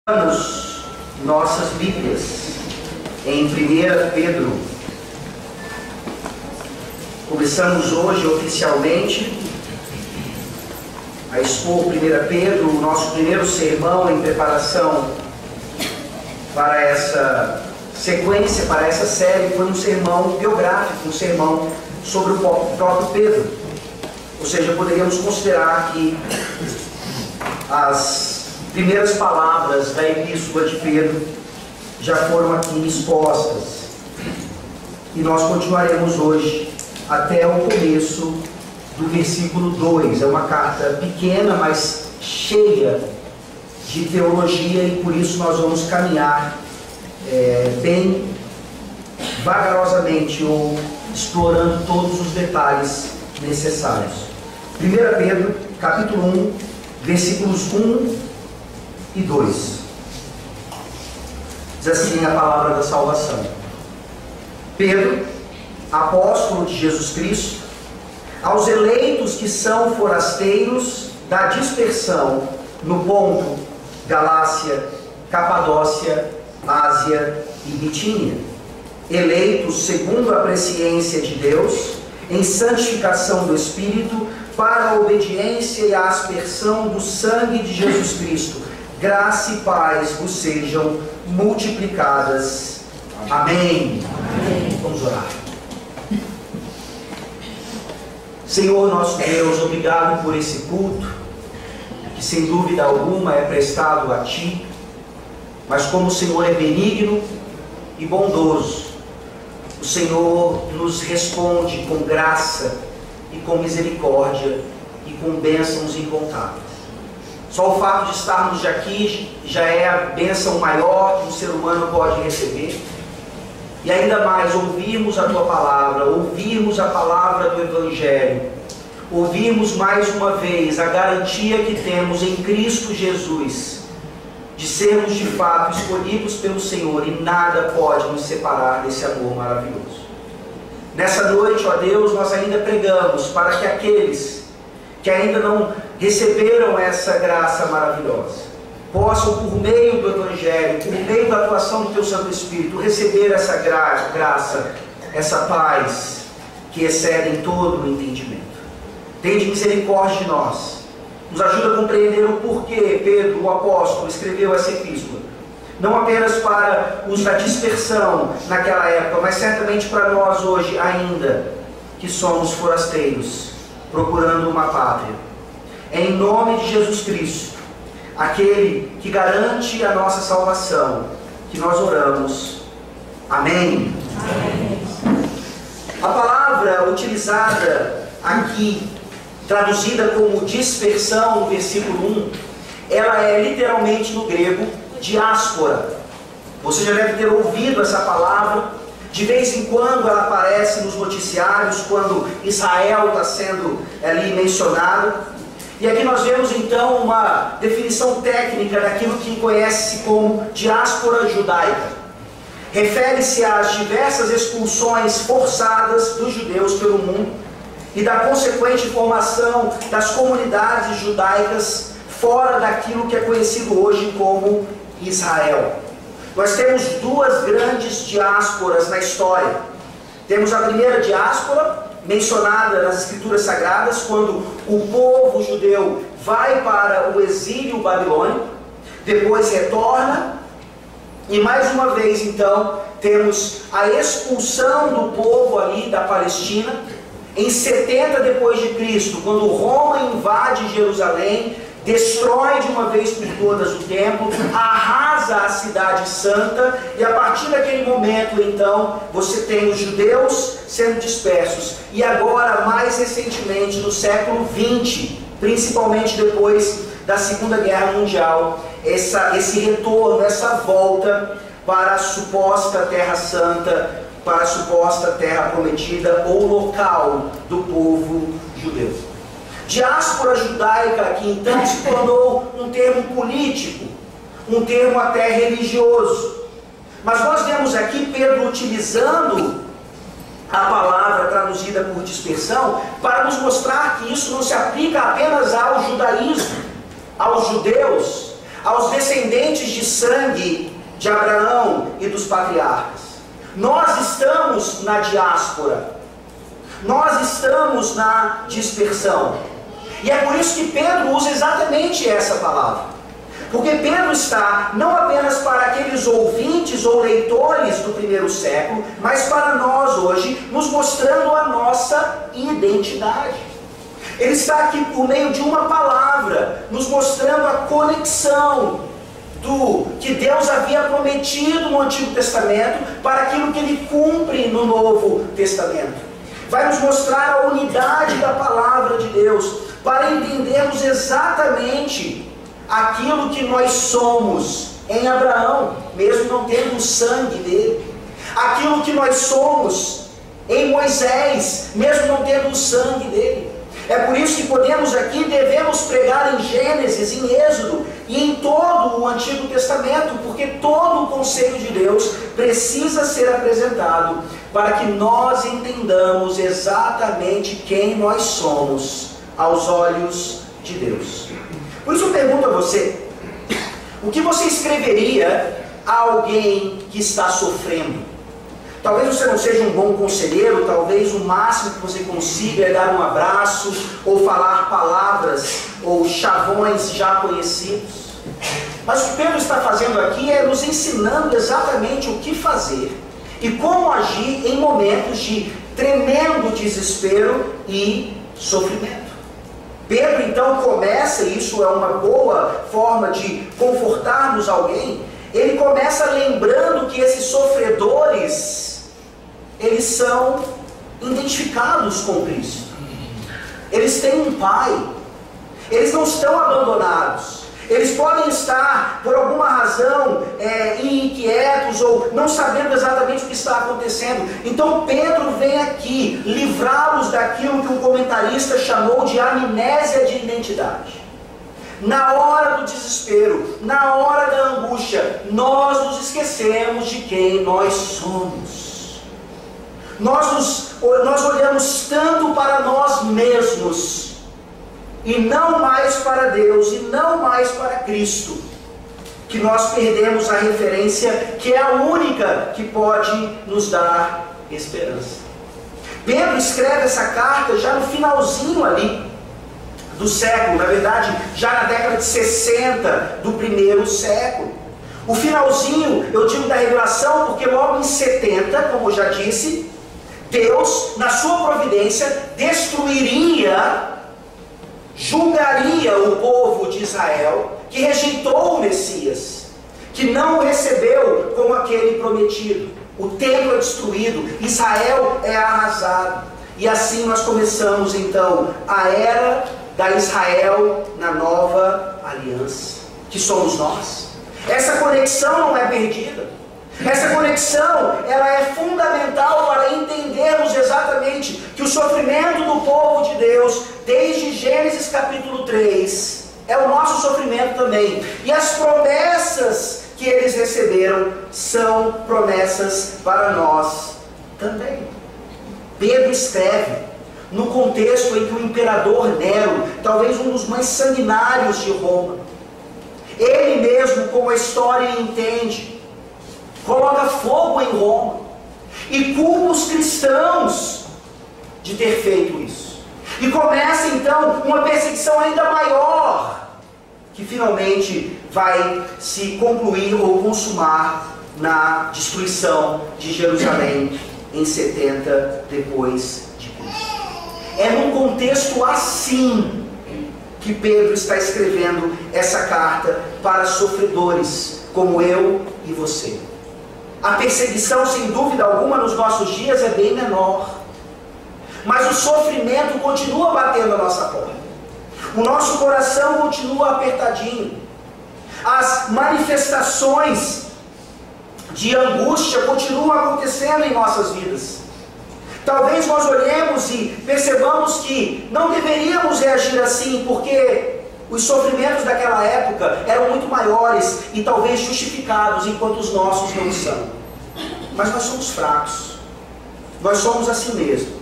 Abrimos nossas Bíblias em 1 Pedro. Começamos hoje oficialmente a expor 1 Pedro, o nosso primeiro sermão em preparação para essa sequência, para essa série. Foi um sermão biográfico, um sermão sobre o próprio Pedro. Ou seja, poderíamos considerar que as primeiras palavras da epístola de Pedro já foram aqui expostas. E nós continuaremos hoje até o começo do versículo 2. É uma carta pequena, mas cheia de teologia, e por isso nós vamos caminhar bem vagarosamente, ou explorando todos os detalhes necessários. 1 Pedro, capítulo 1, versículos 1 e 2. Diz assim a palavra da salvação: Pedro, apóstolo de Jesus Cristo, aos eleitos que são forasteiros da dispersão no Ponto, Galácia, Capadócia, Ásia e Bitínia, eleitos segundo a presciência de Deus, em santificação do Espírito, para a obediência e a aspersão do sangue de Jesus Cristo, graça e paz vos sejam multiplicadas. Amém. Amém. Vamos orar. Senhor nosso Deus, obrigado por esse culto, que sem dúvida alguma é prestado a Ti, mas como o Senhor é benigno e bondoso, o Senhor nos responde com graça e com misericórdia e com bênçãos incontáveis. Só o fato de estarmos aqui já é a bênção maior que um ser humano pode receber. E ainda mais, ouvirmos a Tua palavra, ouvirmos a palavra do Evangelho, ouvirmos mais uma vez a garantia que temos em Cristo Jesus, de sermos de fato escolhidos pelo Senhor, e nada pode nos separar desse amor maravilhoso. Nessa noite, ó Deus, nós ainda pregamos para que aqueles que ainda não receberam essa graça maravilhosa possam, por meio do Evangelho, por meio da atuação do Teu Santo Espírito, receber essa graça, essa paz que excede em todo o entendimento. Tende misericórdia de nós. Nos ajuda a compreender o porquê Pedro, o apóstolo, escreveu essa epístola. Não apenas para os da dispersão naquela época, mas certamente para nós hoje ainda, que somos forasteiros, procurando uma pátria. É em nome de Jesus Cristo, aquele que garante a nossa salvação, que nós oramos. Amém. Amém. A palavra utilizada aqui, traduzida como dispersão no versículo 1, ela é literalmente no grego diáspora. Você já deve ter ouvido essa palavra. De vez em quando ela aparece nos noticiários, quando Israel está sendo ali mencionado. E aqui nós vemos então uma definição técnica daquilo que conhece-se como diáspora judaica. Refere-se às diversas expulsões forçadas dos judeus pelo mundo e da consequente formação das comunidades judaicas fora daquilo que é conhecido hoje como Israel. Nós temos duas grandes diásporas na história. Temos a primeira diáspora, mencionada nas Escrituras Sagradas, quando o povo judeu vai para o exílio babilônico, depois retorna, e mais uma vez então temos a expulsão do povo ali da Palestina, em 70 depois de Cristo, quando Roma invade Jerusalém, destrói de uma vez por todas o templo, arrasa a cidade santa, e a partir daquele momento então você tem os judeus sendo dispersos. E agora, mais recentemente, no século XX, principalmente depois da Segunda Guerra Mundial, esse retorno, essa volta para a suposta Terra Santa, para a suposta Terra Prometida, ou local do povo judeu. Diáspora judaica aqui então se tornou um termo político, um termo até religioso. Mas nós vemos aqui Pedro utilizando a palavra traduzida por dispersão para nos mostrar que isso não se aplica apenas ao judaísmo, aos judeus, aos descendentes de sangue de Abraão e dos patriarcas. Nós estamos na diáspora, nós estamos na dispersão. E é por isso que Pedro usa exatamente essa palavra. Porque Pedro está não apenas para aqueles ouvintes ou leitores do primeiro século, mas para nós hoje, nos mostrando a nossa identidade. Ele está aqui por meio de uma palavra, nos mostrando a conexão do que Deus havia prometido no Antigo Testamento para aquilo que Ele cumpre no Novo Testamento. Vai nos mostrar a unidade da palavra de Deus, para entendermos exatamente aquilo que nós somos em Abraão, mesmo não tendo o sangue dele. Aquilo que nós somos em Moisés, mesmo não tendo o sangue dele. É por isso que podemos aqui, devemos pregar em Gênesis, em Êxodo e em todo o Antigo Testamento, porque todo o conselho de Deus precisa ser apresentado para que nós entendamos exatamente quem nós somos aos olhos de Deus. Por isso eu pergunto a você, o que você escreveria a alguém que está sofrendo? Talvez você não seja um bom conselheiro, talvez o máximo que você consiga é dar um abraço, ou falar palavras, ou chavões já conhecidos. Mas o que Pedro está fazendo aqui é nos ensinando exatamente o que fazer e como agir em momentos de tremendo desespero e sofrimento. Pedro então começa, e isso é uma boa forma de confortarmos alguém, ele começa lembrando que esses sofredores, eles são identificados com Cristo. Eles têm um Pai. Eles não estão abandonados. Eles podem estar, por alguma razão, inquietos ou não sabendo exatamente o que está acontecendo. Então Pedro vem aqui livrá-los daquilo que um comentarista chamou de amnésia de identidade. Na hora do desespero, na hora da angústia, nós nos esquecemos de quem nós somos. Nós olhamos tanto para nós mesmos e não mais para Deus e não mais para Cristo, que nós perdemos a referência que é a única que pode nos dar esperança. Pedro escreve essa carta já no finalzinho ali do século, na verdade já na década de 60 do primeiro século. O finalzinho, eu digo da revelação, porque logo em 70, como eu já disse, Deus, na sua providência, destruiria, julgaria o povo de Israel, que rejeitou o Messias, que não o recebeu como aquele prometido. O templo é destruído, Israel é arrasado. E assim nós começamos então a era da Israel na nova aliança, que somos nós. Essa conexão não é perdida. Essa conexão, ela é fundamental para entendermos exatamente que o sofrimento do povo de Deus, desde Gênesis capítulo 3, é o nosso sofrimento também. E as promessas que eles receberam são promessas para nós também. Pedro escreve no contexto em que o imperador Nero, talvez um dos mais sanguinários de Roma, ele mesmo, como a história entende, coloca fogo em Roma e culpa os cristãos de ter feito isso. E começa então uma perseguição ainda maior, que finalmente vai se concluir ou consumar na destruição de Jerusalém em 70 depois de Cristo. É num contexto assim que Pedro está escrevendo essa carta para sofredores como eu e você. A perseguição, sem dúvida alguma, nos nossos dias é bem menor. Mas o sofrimento continua batendo a nossa porta. O nosso coração continua apertadinho. As manifestações de angústia continuam acontecendo em nossas vidas. Talvez nós olhemos e percebamos que não deveríamos reagir assim, porque os sofrimentos daquela época eram muito maiores e talvez justificados, enquanto os nossos não são. Mas nós somos fracos. Nós somos assim mesmo.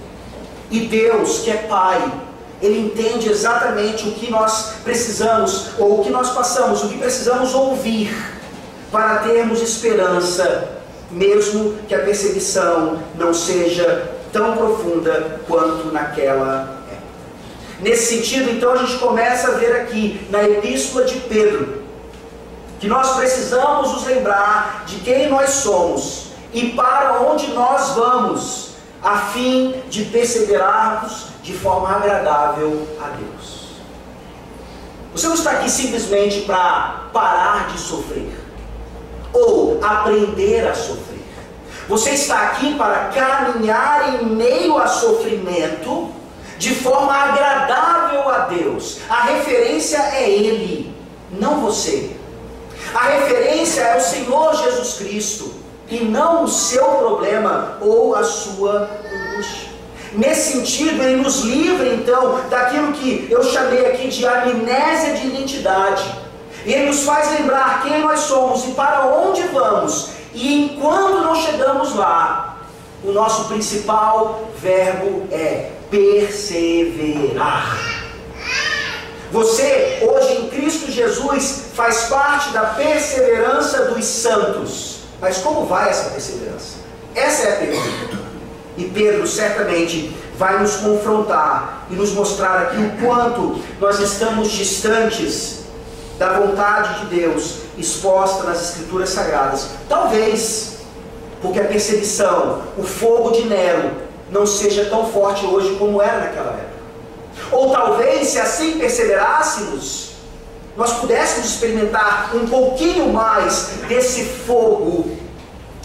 E Deus, que é Pai, ele entende exatamente o que nós precisamos, ou o que nós passamos, o que precisamos ouvir para termos esperança, mesmo que a perseguição não seja tão profunda quanto naquela época. Nesse sentido, então, a gente começa a ver aqui na Epístola de Pedro que nós precisamos nos lembrar de quem nós somos e para onde nós vamos, a fim de perseverarmos de forma agradável a Deus. Você não está aqui simplesmente para parar de sofrer ou aprender a sofrer. Você está aqui para caminhar em meio a sofrimento de forma agradável a Deus. A referência é Ele, não você. A referência é o Senhor Jesus Cristo e não o seu problema ou a sua angústia. Nesse sentido, Ele nos livra então daquilo que eu chamei aqui de amnésia de identidade. E Ele nos faz lembrar quem nós somos e para onde vamos. E enquanto não chegamos lá, o nosso principal verbo é perseverar. Você, hoje em Cristo Jesus, faz parte da perseverança dos santos. Mas como vai essa perseverança? Essa é a pergunta. E Pedro certamente vai nos confrontar e nos mostrar aqui o quanto nós estamos distantes da vontade de Deus exposta nas Escrituras Sagradas. Talvez porque a perseguição, o fogo de Nero, não seja tão forte hoje como era naquela época. Ou talvez, se assim perseverássemos, nós pudéssemos experimentar um pouquinho mais desse fogo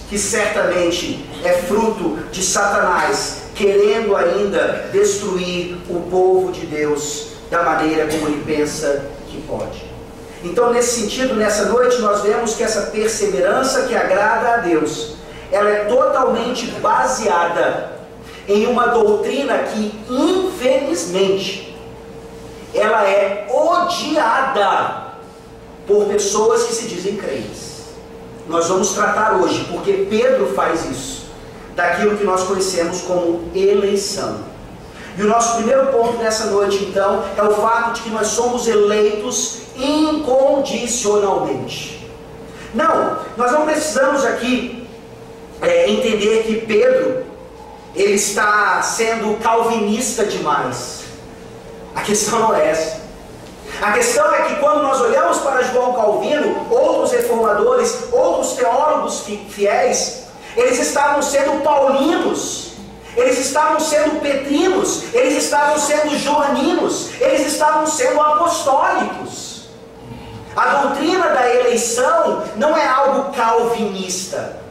que certamente é fruto de Satanás, querendo ainda destruir o povo de Deus da maneira como ele pensa que pode. Então, nesse sentido, nessa noite, nós vemos que essa perseverança que agrada a Deus, ela é totalmente baseada em uma doutrina que, infelizmente, ela é odiada por pessoas que se dizem crentes. Nós vamos tratar hoje, porque Pedro faz isso, daquilo que nós conhecemos como eleição. E o nosso primeiro ponto nessa noite, então, é o fato de que nós somos eleitos incondicionalmente. Não, nós não precisamos aqui entender que Pedro, ele está sendo calvinista demais. A questão não é essa. A questão é que quando nós olhamos para João Calvino, outros reformadores, outros teólogos fiéis, eles estavam sendo paulinos, eles estavam sendo petrinos, eles estavam sendo joaninos, eles estavam sendo apostólicos. A doutrina da eleição não é algo calvinista.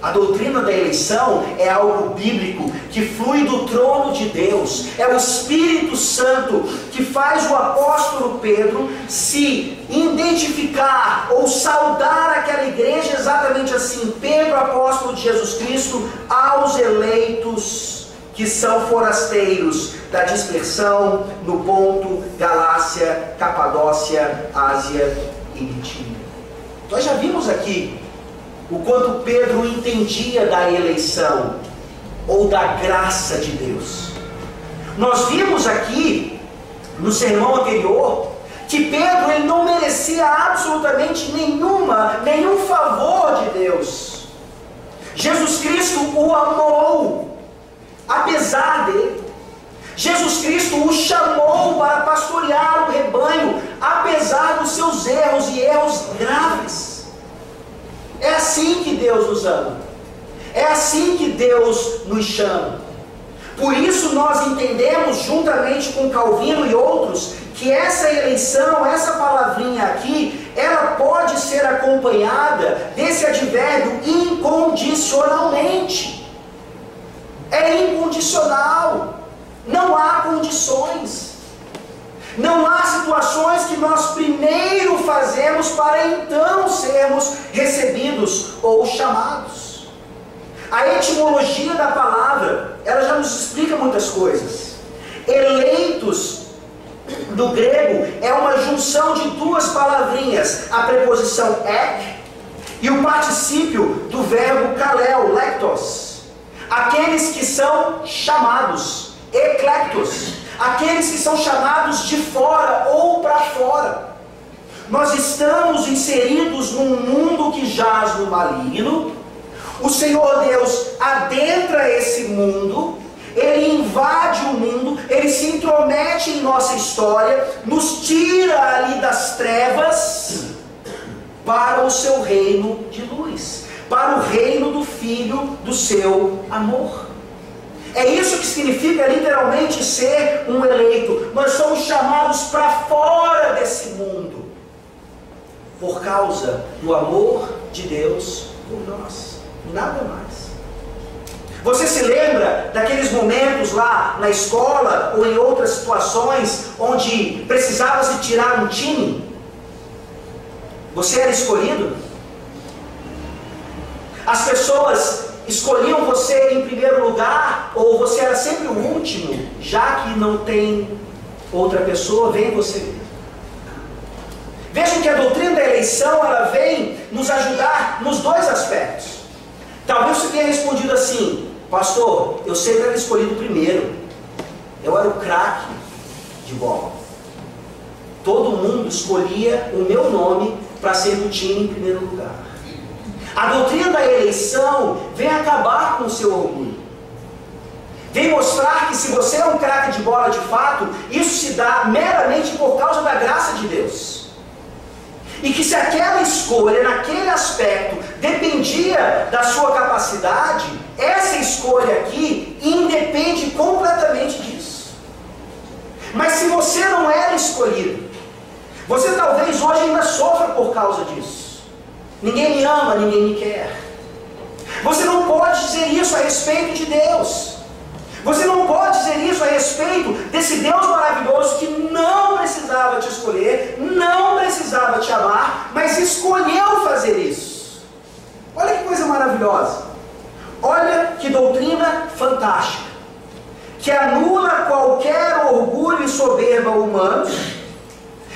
A doutrina da eleição é algo bíblico, que flui do trono de Deus. É o Espírito Santo que faz o apóstolo Pedro se identificar ou saudar aquela igreja exatamente assim. Pedro, apóstolo de Jesus Cristo, aos eleitos que são forasteiros da dispersão no Ponto, Galácia, Capadócia, Ásia e Bitínia. Nós já vimos aqui o quanto Pedro entendia da eleição ou da graça de Deus. Nós vimos aqui no sermão anterior que Pedro ele não merecia absolutamente nenhum favor de Deus. Jesus Cristo o amou apesar dele. Jesus Cristo o chamou para pastorear o rebanho apesar dos seus erros e erros graves. É assim que Deus nos ama. É assim que Deus nos chama. Por isso nós entendemos, juntamente com Calvino e outros, que essa eleição, essa palavrinha aqui, ela pode ser acompanhada desse advérbio incondicionalmente. É incondicional. Não há condições. Não há situações que nós primeiro fazemos para então sermos recebidos ou chamados. A etimologia da palavra, ela já nos explica muitas coisas. Eleitos, do grego, é uma junção de duas palavrinhas, a preposição ek e o particípio do verbo kaleo, lektos. Aqueles que são chamados, eclectos. aqueles que são chamados de fora ou para fora. Nós estamos inseridos num mundo que jaz no maligno. O Senhor Deus adentra esse mundo, Ele invade o mundo, Ele se intromete em nossa história, nos tira ali das trevas para o seu reino de luz, para o reino do Filho do seu amor. É isso que significa literalmente ser um eleito. Nós somos chamados para fora desse mundo, por causa do amor de Deus por nós, nada mais. Você se lembra daqueles momentos lá na escola ou em outras situações onde precisava se tirar um time? Você era escolhido? As pessoas escolhiam você em primeiro lugar, ou você era sempre o último, já que não tem outra pessoa, vem você mesmo. Vejam que a doutrina da eleição, ela vem nos ajudar nos dois aspectos. Talvez você tenha respondido assim: pastor, eu sempre era escolhido primeiro, eu era o craque de bola, todo mundo escolhia o meu nome para ser do time em primeiro lugar. A doutrina da eleição vem acabar com o seu orgulho, vem mostrar que se você é um craque de bola de fato, isso se dá meramente por causa da graça de Deus. E que se aquela escolha, naquele aspecto, dependia da sua capacidade, essa escolha aqui independe completamente disso. Mas se você não era escolhido, você talvez hoje ainda sofra por causa disso. Ninguém me ama, ninguém me quer. Você não pode dizer isso a respeito de Deus. Você não pode dizer isso a respeito desse Deus maravilhoso que não precisava te escolher, não precisava te amar, mas escolheu fazer isso. Olha que coisa maravilhosa. Olha que doutrina fantástica, que anula qualquer orgulho e soberba humanos,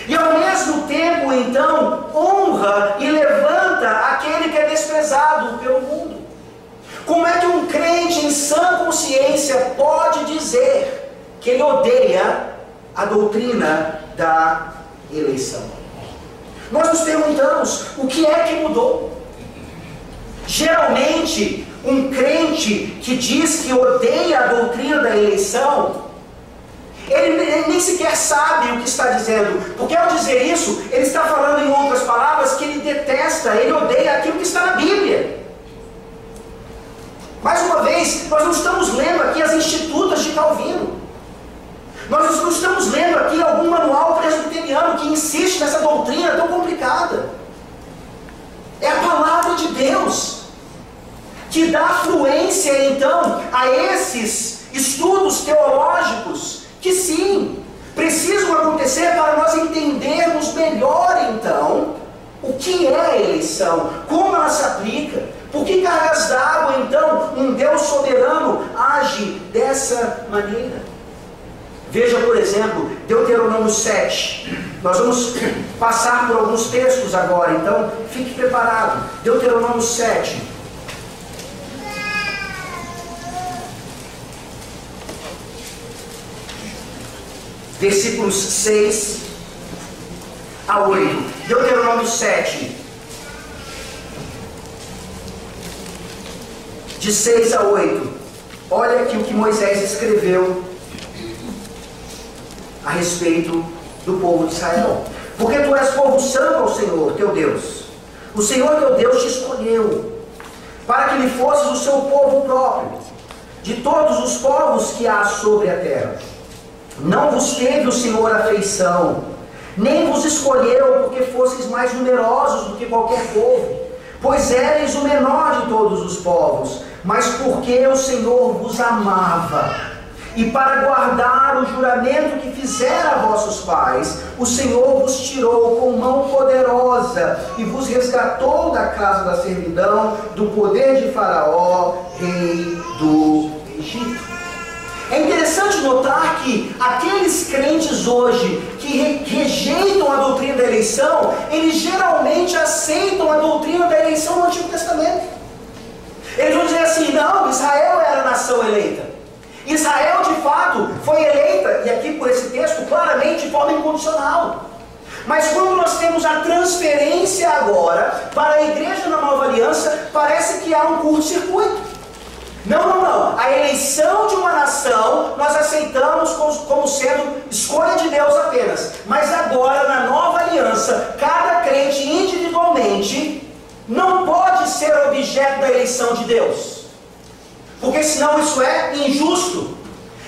e ao mesmo tempo, então, honra e levanta aquele que é desprezado pelo mundo. Como é que um crente em sã consciência pode dizer que ele odeia a doutrina da eleição? Nós nos perguntamos, o que é que mudou? Geralmente, um crente que diz que odeia a doutrina da eleição, ele nem sequer sabe o que está dizendo, porque ao dizer isso, ele está falando em outras palavras que ele detesta, ele odeia aquilo que está na Bíblia. Mais uma vez, nós não estamos lendo aqui as Institutas de Calvino, nós não estamos lendo aqui algum manual presbiteriano que insiste nessa doutrina tão complicada. É a palavra de Deus que dá fluência então a esses estudos teológicos que sim, precisam acontecer para nós entendermos melhor então o que é a eleição, como ela se aplica, por que cargas d'água então um Deus soberano age dessa maneira. Veja, por exemplo, Deuteronômio 7. Nós vamos passar por alguns textos agora, então fique preparado. Deuteronômio 7. Versículos 6 a 8. Deuteronômio 7, de 6 a 8. Olha aqui o que Moisés escreveu a respeito do povo de Israel. Porque tu és povo santo ao Senhor teu Deus. O Senhor teu Deus te escolheu para que lhe fosses o seu povo próprio de todos os povos que há sobre a terra. Não vos teve o Senhor afeição, nem vos escolheu porque fosseis mais numerosos do que qualquer povo, pois éreis o menor de todos os povos, mas porque o Senhor vos amava, e para guardar o juramento que fizera a vossos pais, o Senhor vos tirou com mão poderosa, e vos resgatou da casa da servidão, do poder de Faraó, rei do Egito. É interessante notar que aqueles crentes hoje que rejeitam a doutrina da eleição, eles geralmente aceitam a doutrina da eleição no Antigo Testamento. Eles vão dizer assim: não, Israel era a nação eleita. Israel de fato foi eleita, e aqui por esse texto, claramente de forma incondicional. Mas quando nós temos a transferência agora para a igreja na nova aliança, parece que há um curto-circuito. Não. A eleição de uma nação nós aceitamos como sendo escolha de Deus apenas. Mas agora, na nova aliança, cada crente individualmente não pode ser objeto da eleição de Deus. Porque senão isso é injusto.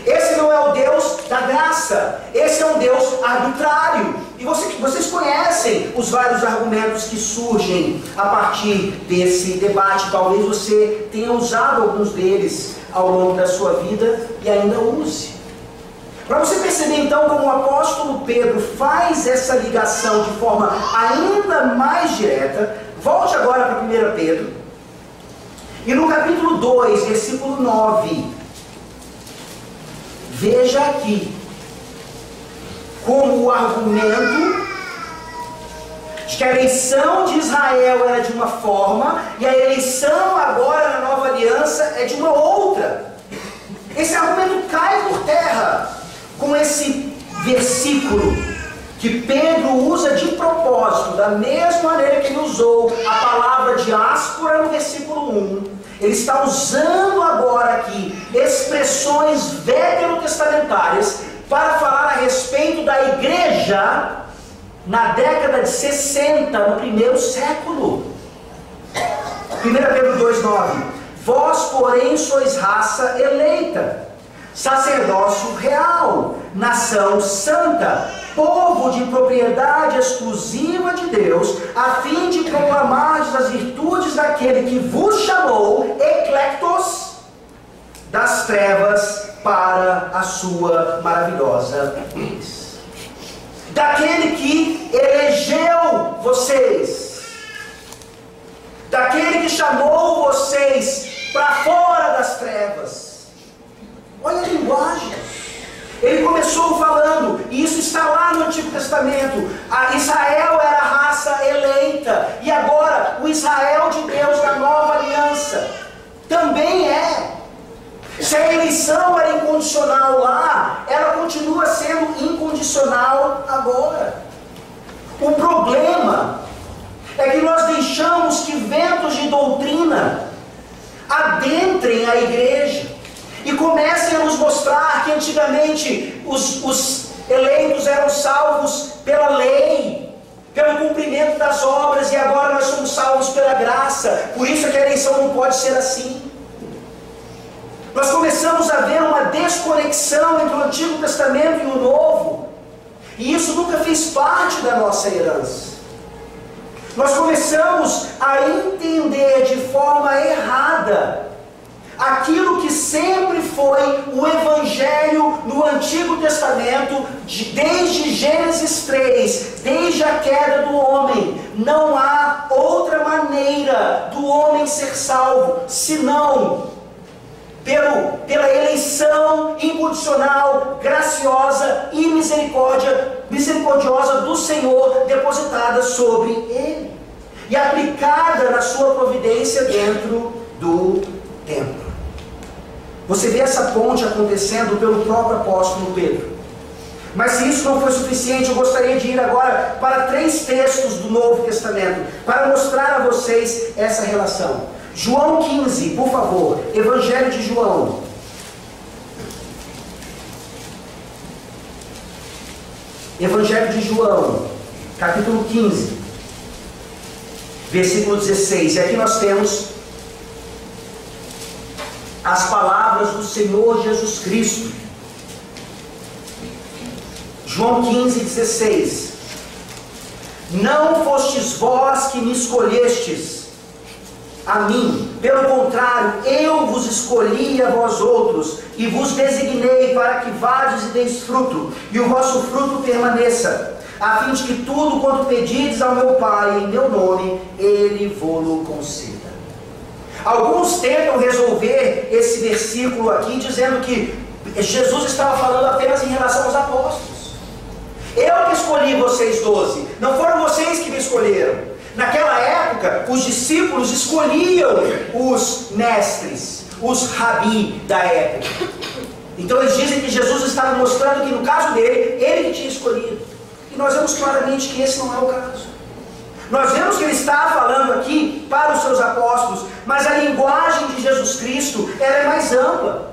Esse não é o Deus da graça. Esse é um Deus arbitrário. E vocês conhecem os vários argumentos que surgem a partir desse debate. Talvez você tenha usado alguns deles ao longo da sua vida e ainda use. Para você perceber então como o apóstolo Pedro faz essa ligação de forma ainda mais direta, volte agora para 1 Pedro. E no capítulo 2, versículo 9... veja aqui como o argumento de que a eleição de Israel era de uma forma e a eleição agora na nova aliança é de uma outra. Esse argumento cai por terra com esse versículo que Pedro usa de propósito, da mesma maneira que ele usou a palavra diáspora no versículo 1. Ele está usando agora aqui expressões veterotestamentárias para falar a respeito da igreja na década de 60, no primeiro século. 1 Pedro 2,9: Vós, porém, sois raça eleita, sacerdócio real, nação santa, povo de propriedade exclusiva de Deus, a fim de proclamardes as virtudes daquele que vos chamou, eclectos, das trevas para a sua maravilhosa luz. Daquele que elegeu vocês, daquele que chamou vocês para fora das trevas. Olha a linguagem. Ele começou falando, e isso está lá no Antigo Testamento, Israel era a raça eleita, e agora o Israel de Deus na nova aliança também é. Se a eleição era incondicional lá, ela continua sendo incondicional agora. O problema é que nós deixamos que ventos de doutrina adentrem a igreja e comecem a nos mostrar que antigamente os eleitos eram salvos pela lei, pelo cumprimento das obras, e agora nós somos salvos pela graça. Por isso é que a eleição não pode ser assim. Nós começamos a ver uma desconexão entre o Antigo Testamento e o Novo, e isso nunca fez parte da nossa herança. Nós começamos a entender de forma errada aquilo que sempre foi o Evangelho no Antigo Testamento, desde Gênesis 3, desde a queda do homem. Não há outra maneira do homem ser salvo, senão pela eleição incondicional, graciosa e misericordiosa do Senhor, depositada sobre ele e aplicada na sua providência dentro do templo. Você vê essa ponte acontecendo pelo próprio apóstolo Pedro. Mas se isso não foi suficiente, eu gostaria de ir agora para 3 textos do Novo Testamento, para mostrar a vocês essa relação. João 15, por favor, Evangelho de João. Evangelho de João, capítulo 15, versículo 16. E aqui nós temos as palavras do Senhor Jesus Cristo. João 15, 16. Não fostes vós que me escolhestes a mim, pelo contrário, eu vos escolhi a vós outros, e vos designei para que vades e deis fruto, e o vosso fruto permaneça, a fim de que tudo quanto pedirdes ao meu Pai em meu nome, Ele vos conceda. Alguns tentam resolver esse versículo aqui dizendo que Jesus estava falando apenas em relação aos apóstolos. Eu que escolhi vocês 12, não foram vocês que me escolheram. Naquela época, os discípulos escolhiam os mestres, os rabi da época. Então eles dizem que Jesus estava mostrando que no caso dele, ele que tinha escolhido. E nós vemos claramente que esse não é o caso. Nós vemos que ele está falando aqui para os seus apóstolos, mas a linguagem de Jesus Cristo, ela é mais ampla.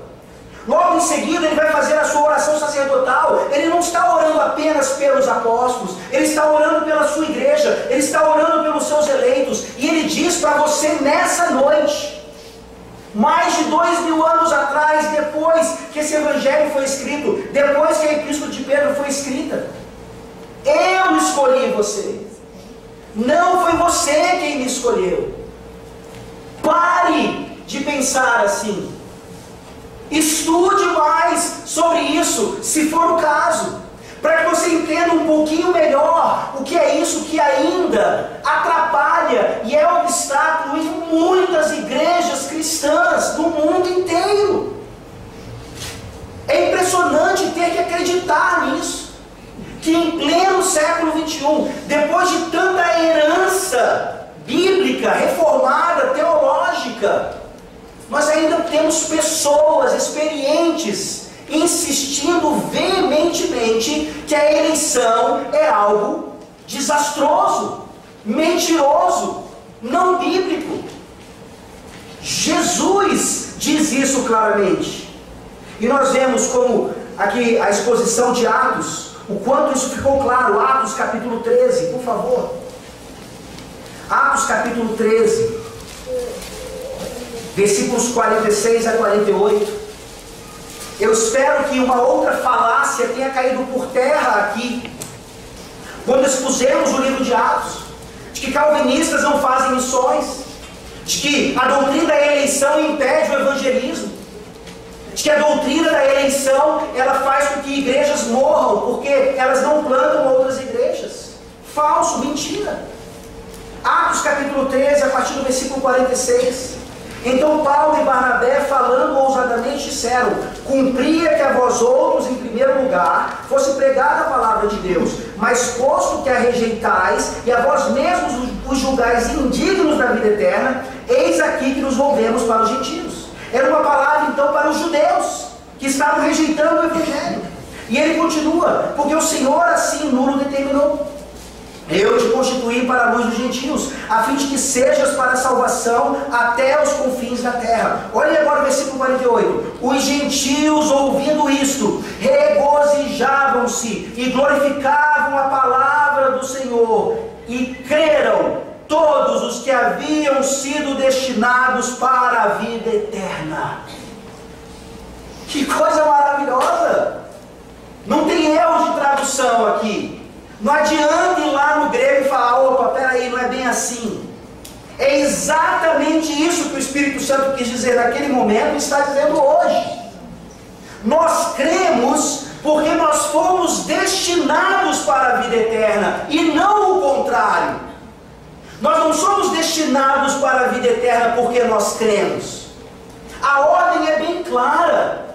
Logo em seguida ele vai fazer a sua oração sacerdotal. Ele não está orando apenas pelos apóstolos, ele está orando pela sua igreja, ele está orando pelos seus eleitos. E ele diz para você nessa noite, mais de 2000 anos atrás, depois que esse evangelho foi escrito, depois que a epístola de Pedro foi escrita, eu escolhi você. Não foi você quem me escolheu. Pare de pensar assim. Estude mais sobre isso, se for o caso, para que você entenda um pouquinho melhor o que é isso que ainda atrapalha e é obstáculo em muitas igrejas cristãs do mundo inteiro. É impressionante ter que acreditar nisso, que em pleno século XXI, depois de tanta herança bíblica, reformada, teológica, nós ainda temos pessoas experientes insistindo veementemente que a eleição é algo desastroso, mentiroso, não bíblico. Jesus diz isso claramente. E nós vemos como aqui a exposição de Atos, o quanto isso ficou claro. Atos capítulo 13, por favor. Atos capítulo 13, versículos 46 a 48. Eu espero que uma outra falácia tenha caído por terra aqui, quando expusemos o livro de Atos, de que calvinistas não fazem missões, de que a doutrina da eleição impede o evangelismo, de que a doutrina da eleição ela faz com que igrejas morram, porque elas não plantam outras igrejas. Falso, mentira. Atos capítulo 13, a partir do versículo 46. Então Paulo e Barnabé, falando ousadamente, disseram: cumpria que a vós outros, em primeiro lugar, fosse pregada a palavra de Deus, mas posto que a rejeitais, e a vós mesmos os julgais indignos da vida eterna, eis aqui que nos volvemos para os gentios. Era uma palavra então para os judeus, que estavam rejeitando o evangelho. E ele continua: porque o Senhor assim nulo determinou: eu te constituí para a luz dos gentios, a fim de que sejas para a salvação até os confins da terra. Olha agora o versículo 48. Os gentios, ouvindo isto, regozijavam-se e glorificavam a palavra do Senhor, e creram todos os que haviam sido destinados para a vida eterna. Que coisa maravilhosa! Não tem erro de tradução aqui. Não adianta ir lá no grego e falar: opa, peraí, não é bem assim. É exatamente isso que o Espírito Santo quis dizer naquele momento e está dizendo hoje. Nós cremos porque nós fomos destinados para a vida eterna e não o contrário. Nós não somos destinados para a vida eterna porque nós cremos. A ordem é bem clara.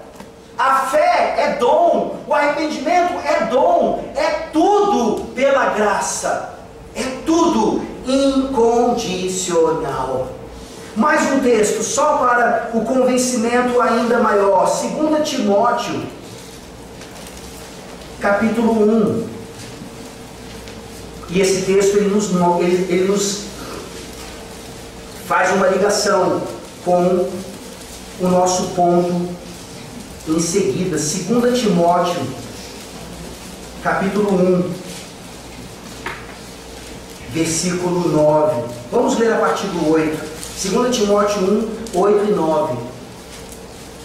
A fé é dom, o arrependimento é dom, é tudo pela graça, é tudo incondicional. Mais um texto, só para o convencimento ainda maior, 2 Timóteo, capítulo 1. E esse texto ele nos faz uma ligação com o nosso ponto em seguida. 2 Timóteo, capítulo 1, versículo 9. Vamos ler a partir do 8. 2 Timóteo 1, 8 e 9.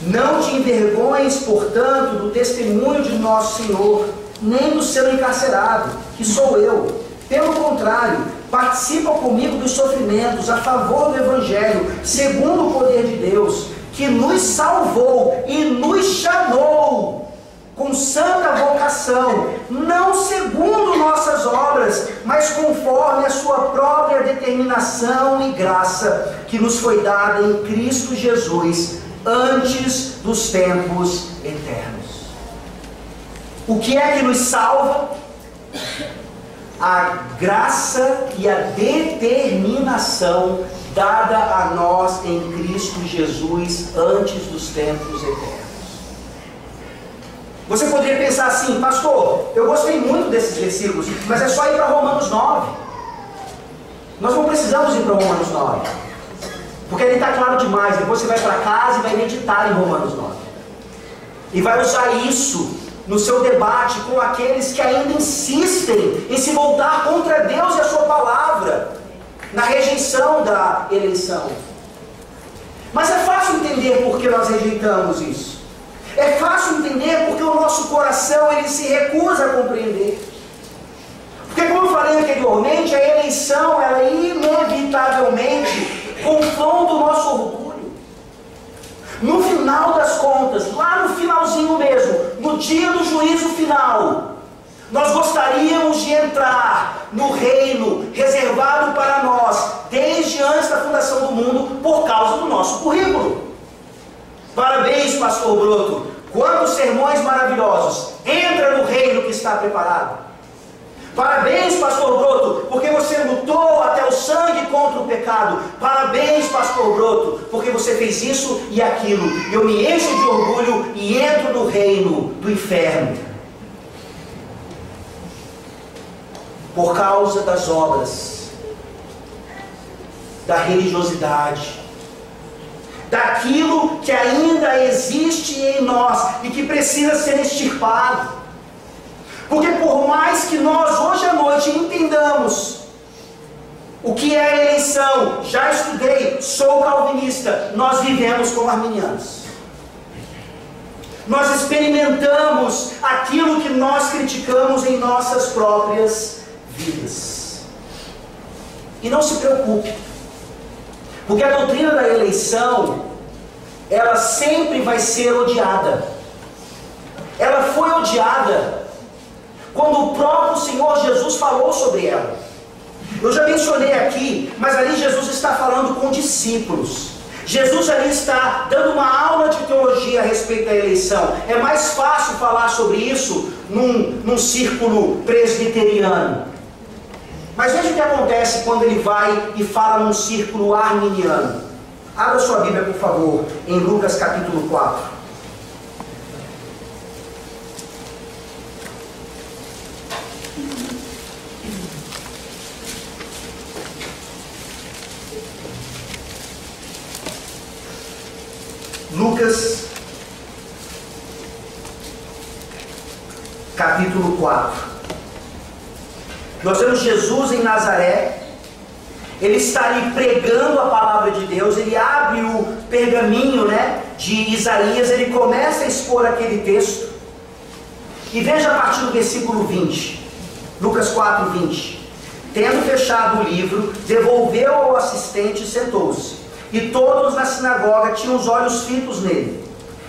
Não te envergonhes, portanto, do testemunho de nosso Senhor, nem do seu encarcerado, que sou eu. Pelo contrário, participa comigo dos sofrimentos a favor do Evangelho, segundo o poder de Deus, que nos salvou e nos chamou com santa vocação, não segundo nossas obras, mas conforme a sua própria determinação e graça, que nos foi dada em Cristo Jesus, antes dos tempos eternos. O que é que nos salva? A graça e a determinação dada a nós em Cristo Jesus antes dos tempos eternos. Você poderia pensar assim: pastor, eu gostei muito desses versículos, mas é só ir para Romanos 9. Nós não precisamos ir para Romanos 9, porque ele está claro demais. Depois você vai para casa e vai meditar em Romanos 9. E vai usar isso no seu debate com aqueles que ainda insistem em se voltar contra Deus e a sua palavra, na rejeição da eleição. Mas é fácil entender por que nós rejeitamos isso. É fácil entender porque o nosso coração ele se recusa a compreender. Porque, como eu falei anteriormente, a eleição ela inevitavelmente confronta o nosso orgulho. No final das contas, lá no finalzinho mesmo, no dia do juízo final, nós gostaríamos de entrar no reino reservado para nós, desde antes da fundação do mundo, por causa do nosso currículo. Parabéns, pastor Broto, quantos sermões maravilhosos! Entra no reino que está preparado. Parabéns, pastor Broto, porque você lutou até o sangue contra o pecado. Parabéns, pastor Broto, porque você fez isso e aquilo. Eu me encho de orgulho e entro no reino do inferno. Por causa das obras, da religiosidade, daquilo que ainda existe em nós e que precisa ser extirpado. Porque por mais que nós hoje à noite entendamos o que é a eleição, já estudei, sou calvinista, nós vivemos como arminianos. Nós experimentamos aquilo que nós criticamos em nossas próprias vidas. E não se preocupe, porque a doutrina da eleição, ela sempre vai ser odiada. Ela foi odiada quando o próprio Senhor Jesus falou sobre ela. Eu já mencionei aqui, mas ali Jesus está falando com discípulos. Jesus ali está dando uma aula de teologia a respeito da eleição. É mais fácil falar sobre isso num círculo presbiteriano. Mas veja o que acontece quando ele vai e fala num círculo arminiano. Abra sua Bíblia, por favor, em Lucas capítulo 4. Lucas, capítulo 4. Nós vemos Jesus em Nazaré. Ele está ali pregando a palavra de Deus. Ele abre o pergaminho, de Isaías. Ele começa a expor aquele texto. E veja a partir do versículo 20. Lucas 4, 20. Tendo fechado o livro, devolveu ao assistente e sentou-se. E todos na sinagoga tinham os olhos fitos nele.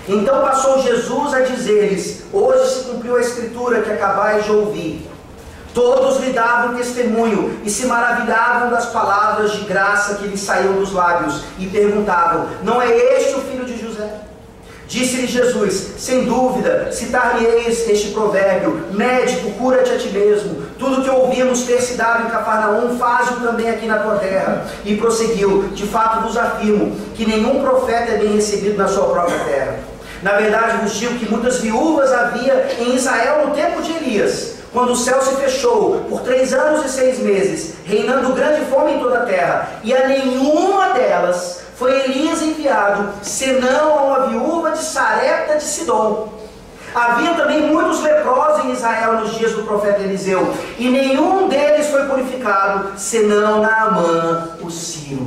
Então passou Jesus a dizer-lhes: hoje se cumpriu a escritura que acabais de ouvir. Todos lhe davam testemunho e se maravilhavam das palavras de graça que lhe saíam dos lábios, e perguntavam: não é este o filho de José? Disse-lhe Jesus: sem dúvida, citar-lhe-eis este provérbio: médico, cura-te a ti mesmo. Tudo que ouvimos ter se dado em Cafarnaum, faz-o também aqui na tua terra. E prosseguiu: de fato vos afirmo que nenhum profeta é bem recebido na sua própria terra. Na verdade vos digo que muitas viúvas havia em Israel no tempo de Elias, quando o céu se fechou por 3 anos e 6 meses, reinando grande fome em toda a terra, e a nenhuma delas foi Elias enviado, senão a uma viúva de Sarepta de Sidom. Havia também muitos leprosos em Israel nos dias do profeta Eliseu, e nenhum deles foi purificado, senão Naamã, o sírio.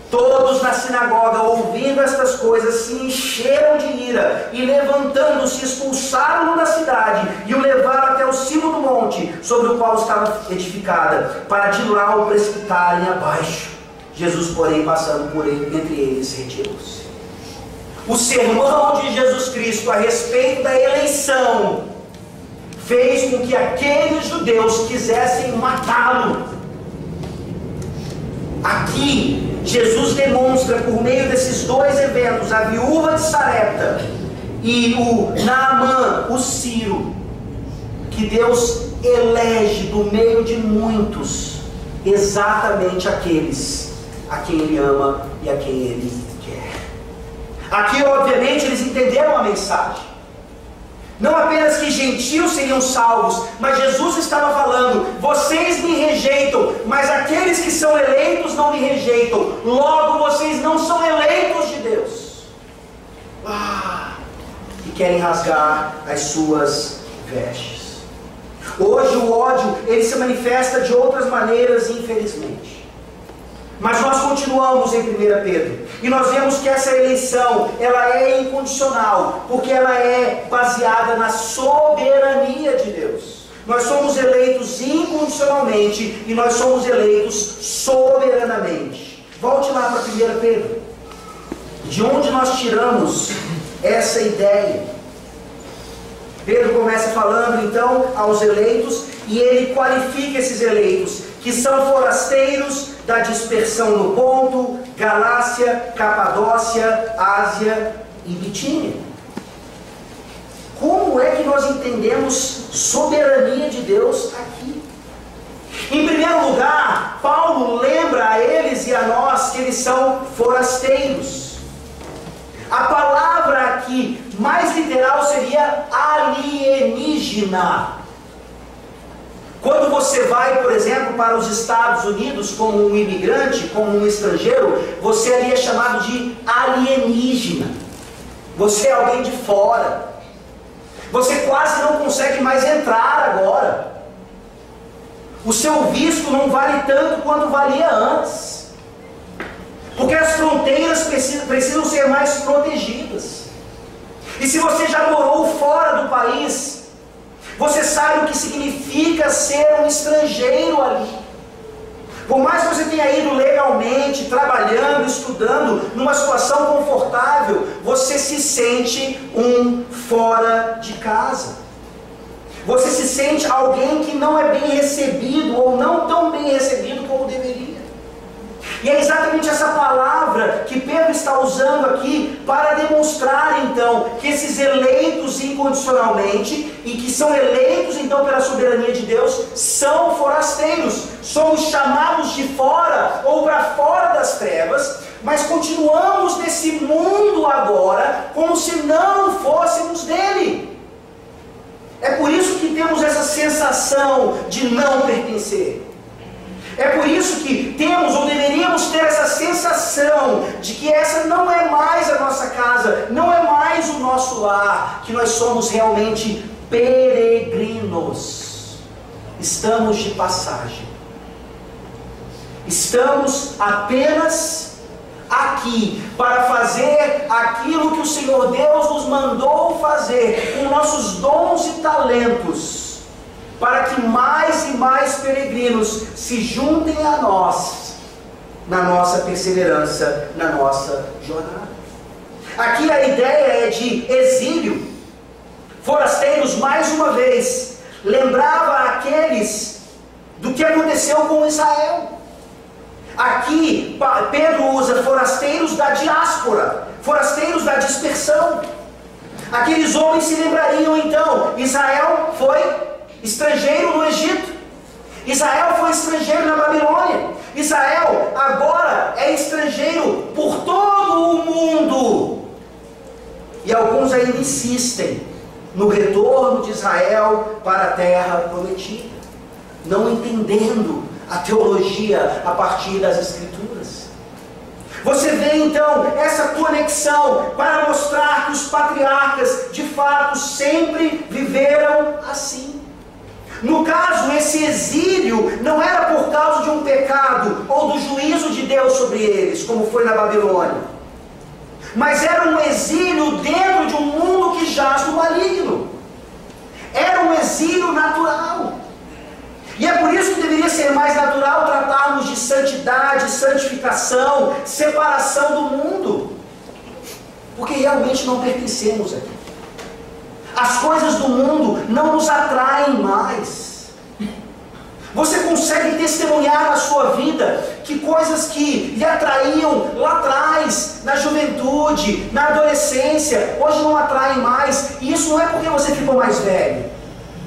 Todos na sinagoga, ouvindo estas coisas, se encheram de ira, e levantando-se, expulsaram-no da cidade, e o levaram até o cimo do monte, sobre o qual estava edificada, para de lá o precipitarem abaixo. Jesus, porém, passando por entre eles, retirou-se. O sermão de Jesus Cristo a respeito da eleição fez com que aqueles judeus quisessem matá-lo. Aqui, Jesus demonstra por meio desses 2 eventos, a viúva de Sarepta e o Naamã, o sírio, que Deus elege do meio de muitos exatamente aqueles a quem Ele ama e a quem Ele quer. Aqui, obviamente, eles entenderam a mensagem. Não apenas que gentios seriam salvos, mas Jesus estava falando: vocês me rejeitam, mas aqueles que são eleitos não me rejeitam. Logo, vocês não são eleitos de Deus. E querem rasgar as suas vestes. Hoje o ódio, ele se manifesta de outras maneiras, infelizmente. Mas nós continuamos em 1 Pedro, e nós vemos que essa eleição, ela é incondicional, porque ela é baseada na soberania de Deus. Nós somos eleitos incondicionalmente, e nós somos eleitos soberanamente. Volte lá para 1 Pedro. De onde nós tiramos essa ideia? Pedro começa falando então aos eleitos, e ele qualifica esses eleitos, que são forasteiros da dispersão no Ponto, Galácia, Capadócia, Ásia e Bitínia. Como é que nós entendemos soberania de Deus aqui? Em primeiro lugar, Paulo lembra a eles e a nós que eles são forasteiros. A palavra aqui mais literal seria alienígena. Quando você vai, por exemplo, para os Estados Unidos como um imigrante, como um estrangeiro, você ali é chamado de alienígena. Você é alguém de fora. Você quase não consegue mais entrar agora. O seu visto não vale tanto quanto valia antes. Porque as fronteiras precisam ser mais protegidas. E se você já morou fora do país, você sabe o que significa ser um estrangeiro ali. Por mais que você tenha ido legalmente, trabalhando, estudando, numa situação confortável, você se sente um fora de casa. Você se sente alguém que não é bem recebido, ou não tão bem recebido como deveria. E é exatamente essa palavra que Pedro está usando aqui para demonstrar então que esses eleitos incondicionalmente, e que são eleitos então pela soberania de Deus, são forasteiros. Somos chamados de fora ou para fora das trevas, mas continuamos nesse mundo agora como se não fôssemos dele. É por isso que temos essa sensação de não pertencer. É por isso que temos ou deveríamos ter essa sensação de que essa não é mais a nossa casa, não é mais o nosso lar, que nós somos realmente peregrinos. Estamos de passagem. Estamos apenas aqui para fazer aquilo que o Senhor Deus nos mandou fazer com nossos dons e talentos, para que mais e mais peregrinos se juntem a nós, na nossa perseverança, na nossa jornada. Aqui a ideia é de exílio. Forasteiros, mais uma vez, lembrava aqueles do que aconteceu com Israel. Aqui Pedro usa forasteiros da diáspora, forasteiros da dispersão. Aqueles homens se lembrariam então: Israel foi estrangeiro no Egito, Israel foi estrangeiro na Babilônia, Israel agora é estrangeiro por todo o mundo. E alguns ainda insistem no retorno de Israel para a terra prometida, não entendendo a teologia a partir das Escrituras. Você vê então essa conexão para mostrar que os patriarcas de fato sempre viveram assim. No caso, esse exílio não era por causa de um pecado ou do juízo de Deus sobre eles, como foi na Babilônia, mas era um exílio dentro de um mundo que jaz no maligno. Era um exílio natural. E é por isso que deveria ser mais natural tratarmos de santidade, santificação, separação do mundo, porque realmente não pertencemos aqui. As coisas do mundo não nos atraem mais. Você consegue testemunhar na sua vida que coisas que lhe atraíam lá atrás, na juventude, na adolescência, hoje não atraem mais. E isso não é porque você ficou mais velho,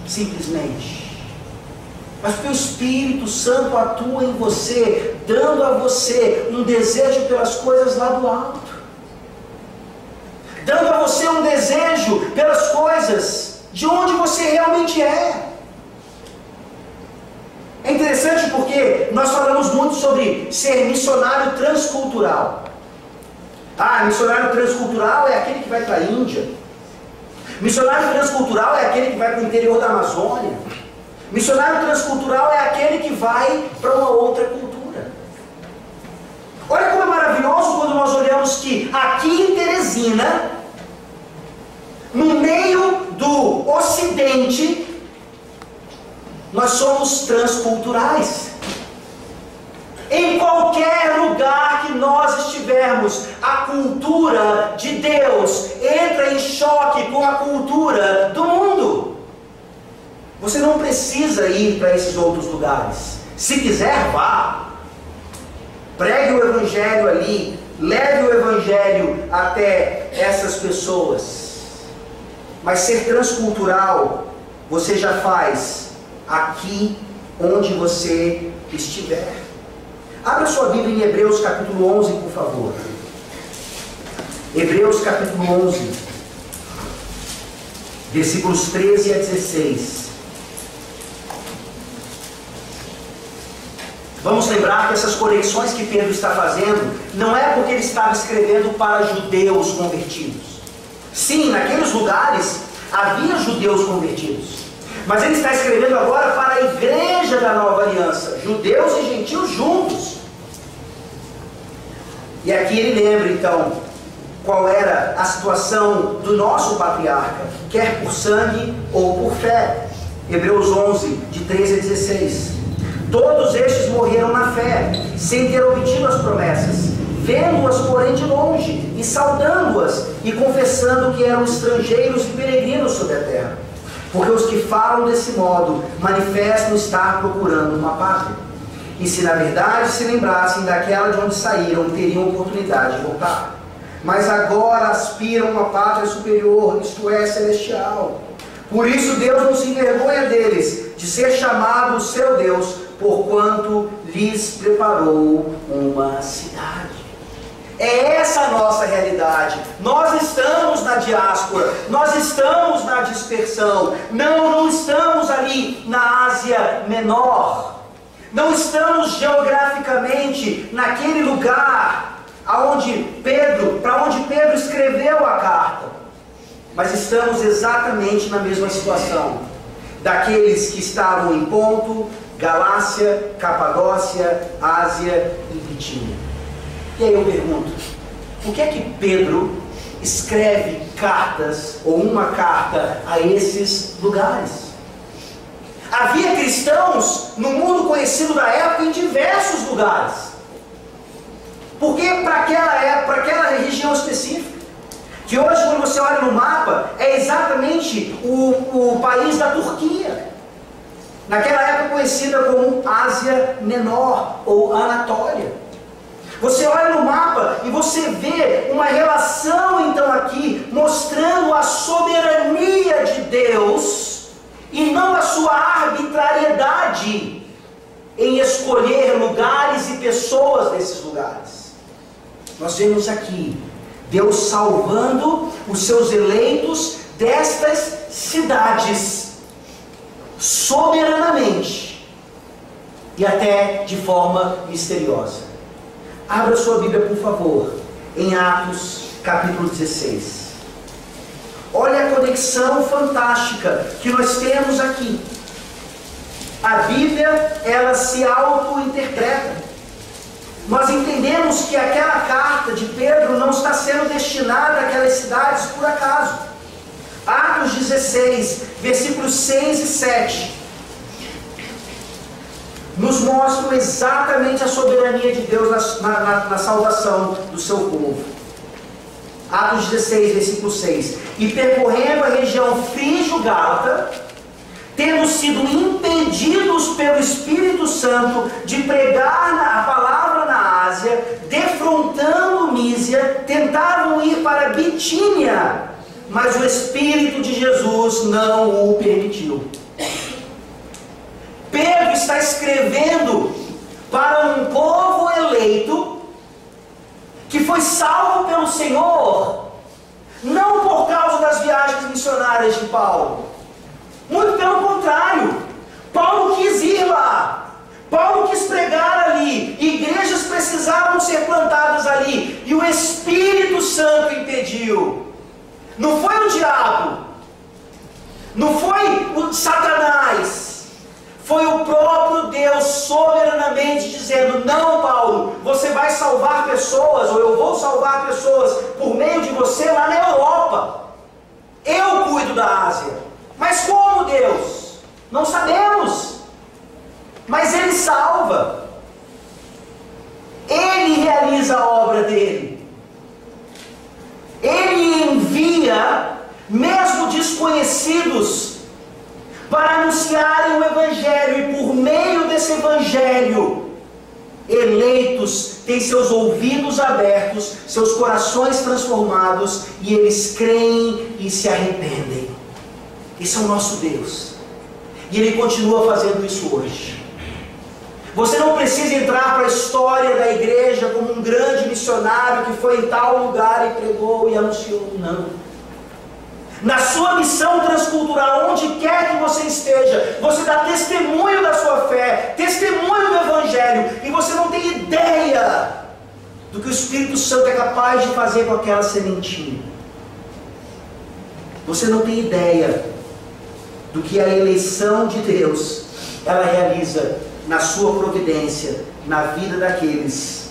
simplesmente, mas porque o Espírito Santo atua em você, dando a você um desejo pelas coisas lá do alto, dando a você um desejo pelas coisas de onde você realmente é. É interessante porque nós falamos muito sobre ser missionário transcultural. Missionário transcultural é aquele que vai para a Índia. Missionário transcultural é aquele que vai para o interior da Amazônia. Missionário transcultural é aquele que vai para uma outra cultura. Olha como é maravilhoso quando nós olhamos que aqui em Teresina, no meio do Ocidente, nós somos transculturais. Em qualquer lugar que nós estivermos, a cultura de Deus entra em choque com a cultura do mundo. Você não precisa ir para esses outros lugares. Se quiser, vá. Pregue o Evangelho ali. Leve o Evangelho até essas pessoas. Mas ser transcultural, você já faz aqui onde você estiver. Abra sua Bíblia em Hebreus capítulo 11, por favor. Hebreus capítulo 11, versículos 13 a 16. Vamos lembrar que essas conexões que Pedro está fazendo, não é porque ele estava escrevendo para judeus convertidos. Sim, naqueles lugares havia judeus convertidos. Mas ele está escrevendo agora para a igreja da nova aliança, judeus e gentios juntos. E aqui ele lembra então qual era a situação do nosso patriarca, quer por sangue ou por fé. Hebreus 11, de 13 a 16. Todos estes morreram na fé, sem ter obtido as promessas, vendo-as porém de longe, e saudando-as, e confessando que eram estrangeiros e peregrinos sobre a terra. Porque os que falam desse modo manifestam estar procurando uma pátria. E se na verdade se lembrassem daquela de onde saíram, teriam oportunidade de voltar. Mas agora aspiram a uma pátria superior, isto é, celestial. Por isso Deus não se envergonha deles, de ser chamado o seu Deus, porquanto lhes preparou uma cidade. É essa a nossa realidade. Nós estamos na diáspora, nós estamos na dispersão, não estamos ali na Ásia Menor, não estamos geograficamente naquele lugar para onde Pedro escreveu a carta, mas estamos exatamente na mesma situação daqueles que estavam em Ponto, Galácia, Capadócia, Ásia e Bitínia. E aí eu pergunto, por que é que Pedro escreve cartas, ou uma carta, a esses lugares? Havia cristãos no mundo conhecido da época em diversos lugares. Por que para aquela época, para aquela região específica? Que hoje, quando você olha no mapa, é exatamente o país da Turquia. Naquela época conhecida como Ásia Menor, ou Anatólia. Você olha no mapa e você vê uma relação então aqui, mostrando a soberania de Deus, e não a sua arbitrariedade em escolher lugares e pessoas desses lugares. Nós vemos aqui Deus salvando os seus eleitos destas cidades, soberanamente, e até de forma misteriosa. Abra sua Bíblia, por favor, em Atos capítulo 16. Olha a conexão fantástica que nós temos aqui. A Bíblia, ela se auto-interpreta. Nós entendemos que aquela carta de Pedro não está sendo destinada àquelas cidades por acaso. Atos 16, versículos 6 e 7. Nos mostram exatamente a soberania de Deus na salvação do seu povo. Atos 16, versículo 6. E percorrendo a região frígio-gálata, tendo sido impedidos pelo Espírito Santo de pregar a palavra na Ásia, defrontando Mísia, tentavam ir para Bitínia, mas o Espírito de Jesus não o permitiu. Pedro está escrevendo para um povo eleito que foi salvo pelo Senhor, não por causa das viagens missionárias de Paulo, Muito pelo contrário. Paulo quis ir lá. Paulo quis pregar ali. Igrejas precisavam ser plantadas ali. E o Espírito Santo impediu. Não foi o diabo. Não foi o Satanás. Foi o próprio Deus soberanamente dizendo: não, Paulo, você vai salvar pessoas, ou eu vou salvar pessoas por meio de você lá na Europa. Eu cuido da Ásia. Mas como, Deus? Não sabemos. Mas Ele salva. Ele realiza a obra dele. Ele envia, mesmo desconhecidos, para anunciarem o Evangelho, e por meio desse Evangelho, eleitos têm seus ouvidos abertos, seus corações transformados, e eles creem e se arrependem. Esse é o nosso Deus, e Ele continua fazendo isso hoje. Você não precisa entrar para a história da igreja como um grande missionário que foi em tal lugar e pregou e anunciou, não. Na sua missão transcultural, onde quer que você esteja, você dá testemunho da sua fé, testemunho do Evangelho, e você não tem ideia do que o Espírito Santo é capaz de fazer com aquela sementinha. Você não tem ideia do que a eleição de Deus, ela realiza na sua providência, na vida daqueles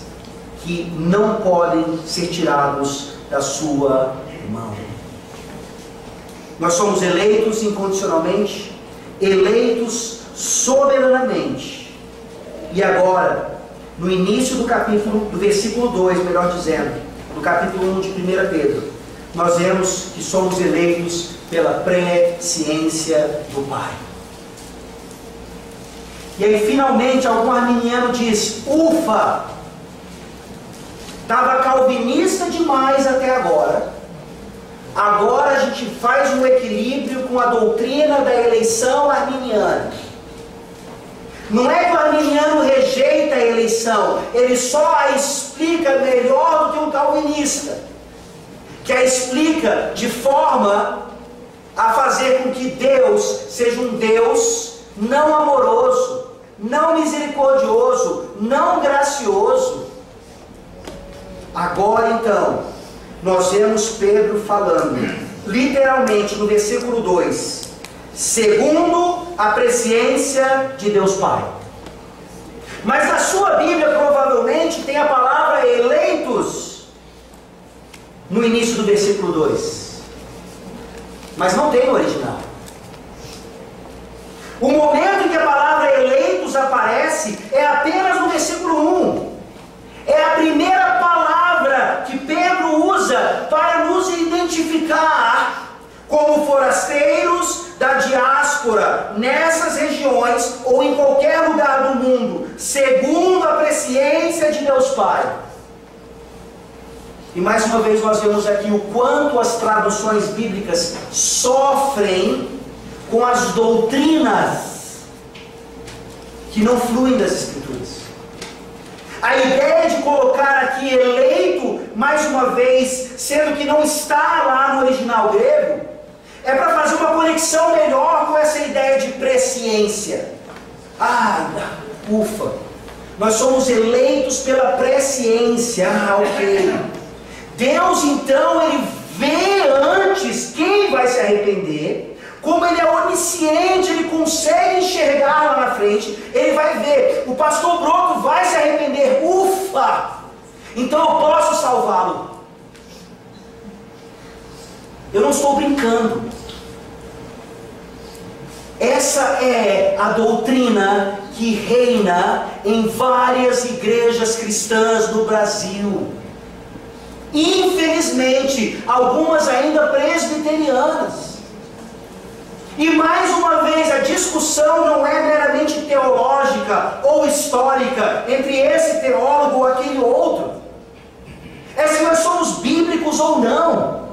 que não podem ser tirados da sua mão. Nós somos eleitos incondicionalmente, eleitos soberanamente. E agora, no início do capítulo, do versículo 2, melhor dizendo, do capítulo 1 de 1 Pedro, nós vemos que somos eleitos pela presciência do Pai. E aí finalmente algum arminiano diz: ufa, estava calvinista demais até agora. Agora a gente faz um equilíbrio com a doutrina da eleição arminiana. Não é que o arminiano rejeita a eleição, ele só a explica melhor do que um calvinista, que a explica de forma a fazer com que Deus seja um Deus não amoroso, não misericordioso, não gracioso. Agora então, nós vemos Pedro falando, literalmente no versículo 2, segundo a presciência de Deus Pai. Mas na sua Bíblia provavelmente tem a palavra eleitos no início do versículo 2. Mas não tem no original. O momento em que a palavra eleitos aparece é apenas no versículo 1. É a primeira palavra que Pedro usa para nos identificar como forasteiros da diáspora nessas regiões ou em qualquer lugar do mundo, segundo a presciência de Deus Pai. E mais uma vez nós vemos aqui o quanto as traduções bíblicas sofrem com as doutrinas que não fluem das Escrituras. A ideia de colocar aqui eleito, mais uma vez, sendo que não está lá no original grego, é para fazer uma conexão melhor com essa ideia de presciência. Ufa, nós somos eleitos pela presciência. Ok. Deus então, Ele vê antes quem vai se arrepender. Como Ele é onisciente, Ele consegue enxergar lá na frente. Ele vai ver, o pastor Broto vai se arrepender. Ufa! Então eu posso salvá-lo. Eu não estou brincando. Essa é a doutrina que reina em várias igrejas cristãs no Brasil. Infelizmente, algumas ainda presbiterianas. E mais uma vez, a discussão não é meramente teológica ou histórica entre esse teólogo ou aquele outro. É se nós somos bíblicos ou não.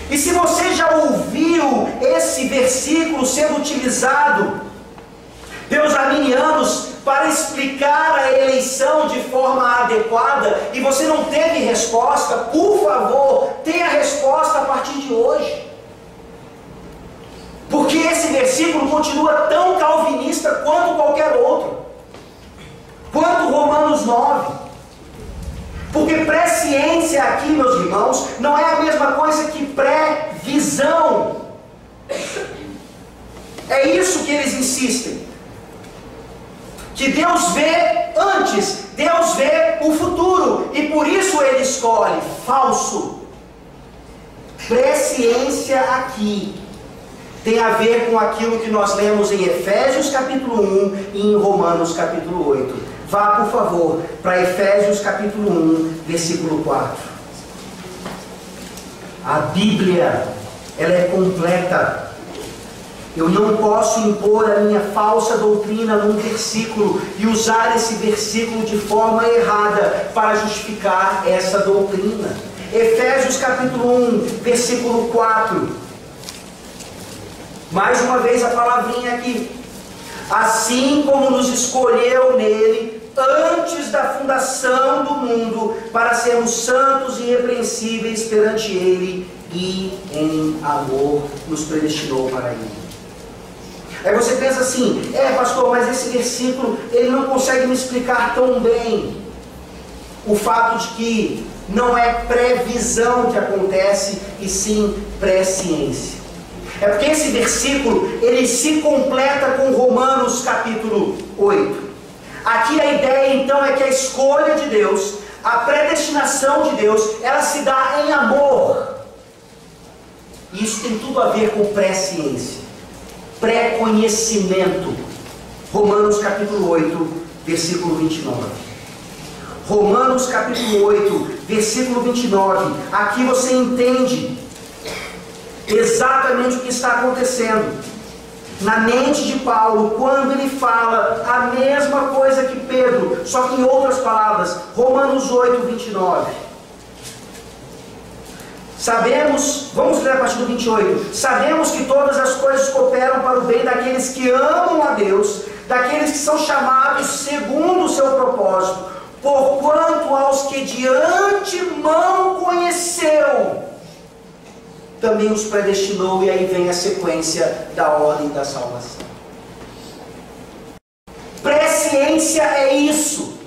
E se você já ouviu esse versículo sendo utilizado pelos arminianos para explicar a eleição de forma adequada e você não teve resposta, por favor, tenha resposta a partir de hoje. Porque esse versículo continua tão calvinista quanto qualquer outro, quanto Romanos 9. Porque presciência aqui, meus irmãos, não é a mesma coisa que pré-visão. É isso que eles insistem. Que Deus vê antes, Deus vê o futuro, e por isso Ele escolhe. Falso. Presciência aqui tem a ver com aquilo que nós lemos em Efésios capítulo 1 e em Romanos capítulo 8. Vá, por favor, para Efésios capítulo 1, versículo 4. A Bíblia, ela é completa. Eu não posso impor a minha falsa doutrina num versículo e usar esse versículo de forma errada para justificar essa doutrina. Efésios capítulo 1, versículo 4. Mais uma vez a palavrinha aqui. Assim como nos escolheu nele antes da fundação do mundo, para sermos santos e irrepreensíveis perante ele, e em amor nos predestinou para ele. Aí você pensa assim: pastor, mas esse versículo ele não consegue me explicar tão bem o fato de que não é previsão que acontece, e sim presciência. É porque esse versículo ele se completa com Romanos capítulo 8. Aqui a ideia então é que a escolha de Deus, a predestinação de Deus, ela se dá em amor. E isso tem tudo a ver com presciência, pré-conhecimento. Romanos capítulo 8, versículo 29. Romanos capítulo 8, versículo 29. Aqui você entende exatamente o que está acontecendo na mente de Paulo, quando ele fala a mesma coisa que Pedro, só que em outras palavras. Romanos 8, 29. Sabemos, vamos ler a partir do 28. Sabemos que todas as coisas cooperam para o bem daqueles que amam a Deus, daqueles que são chamados segundo o seu propósito, porquanto aos que de antemão conheceu, também os predestinou. E aí vem a sequência da ordem da salvação. Presciência é isso.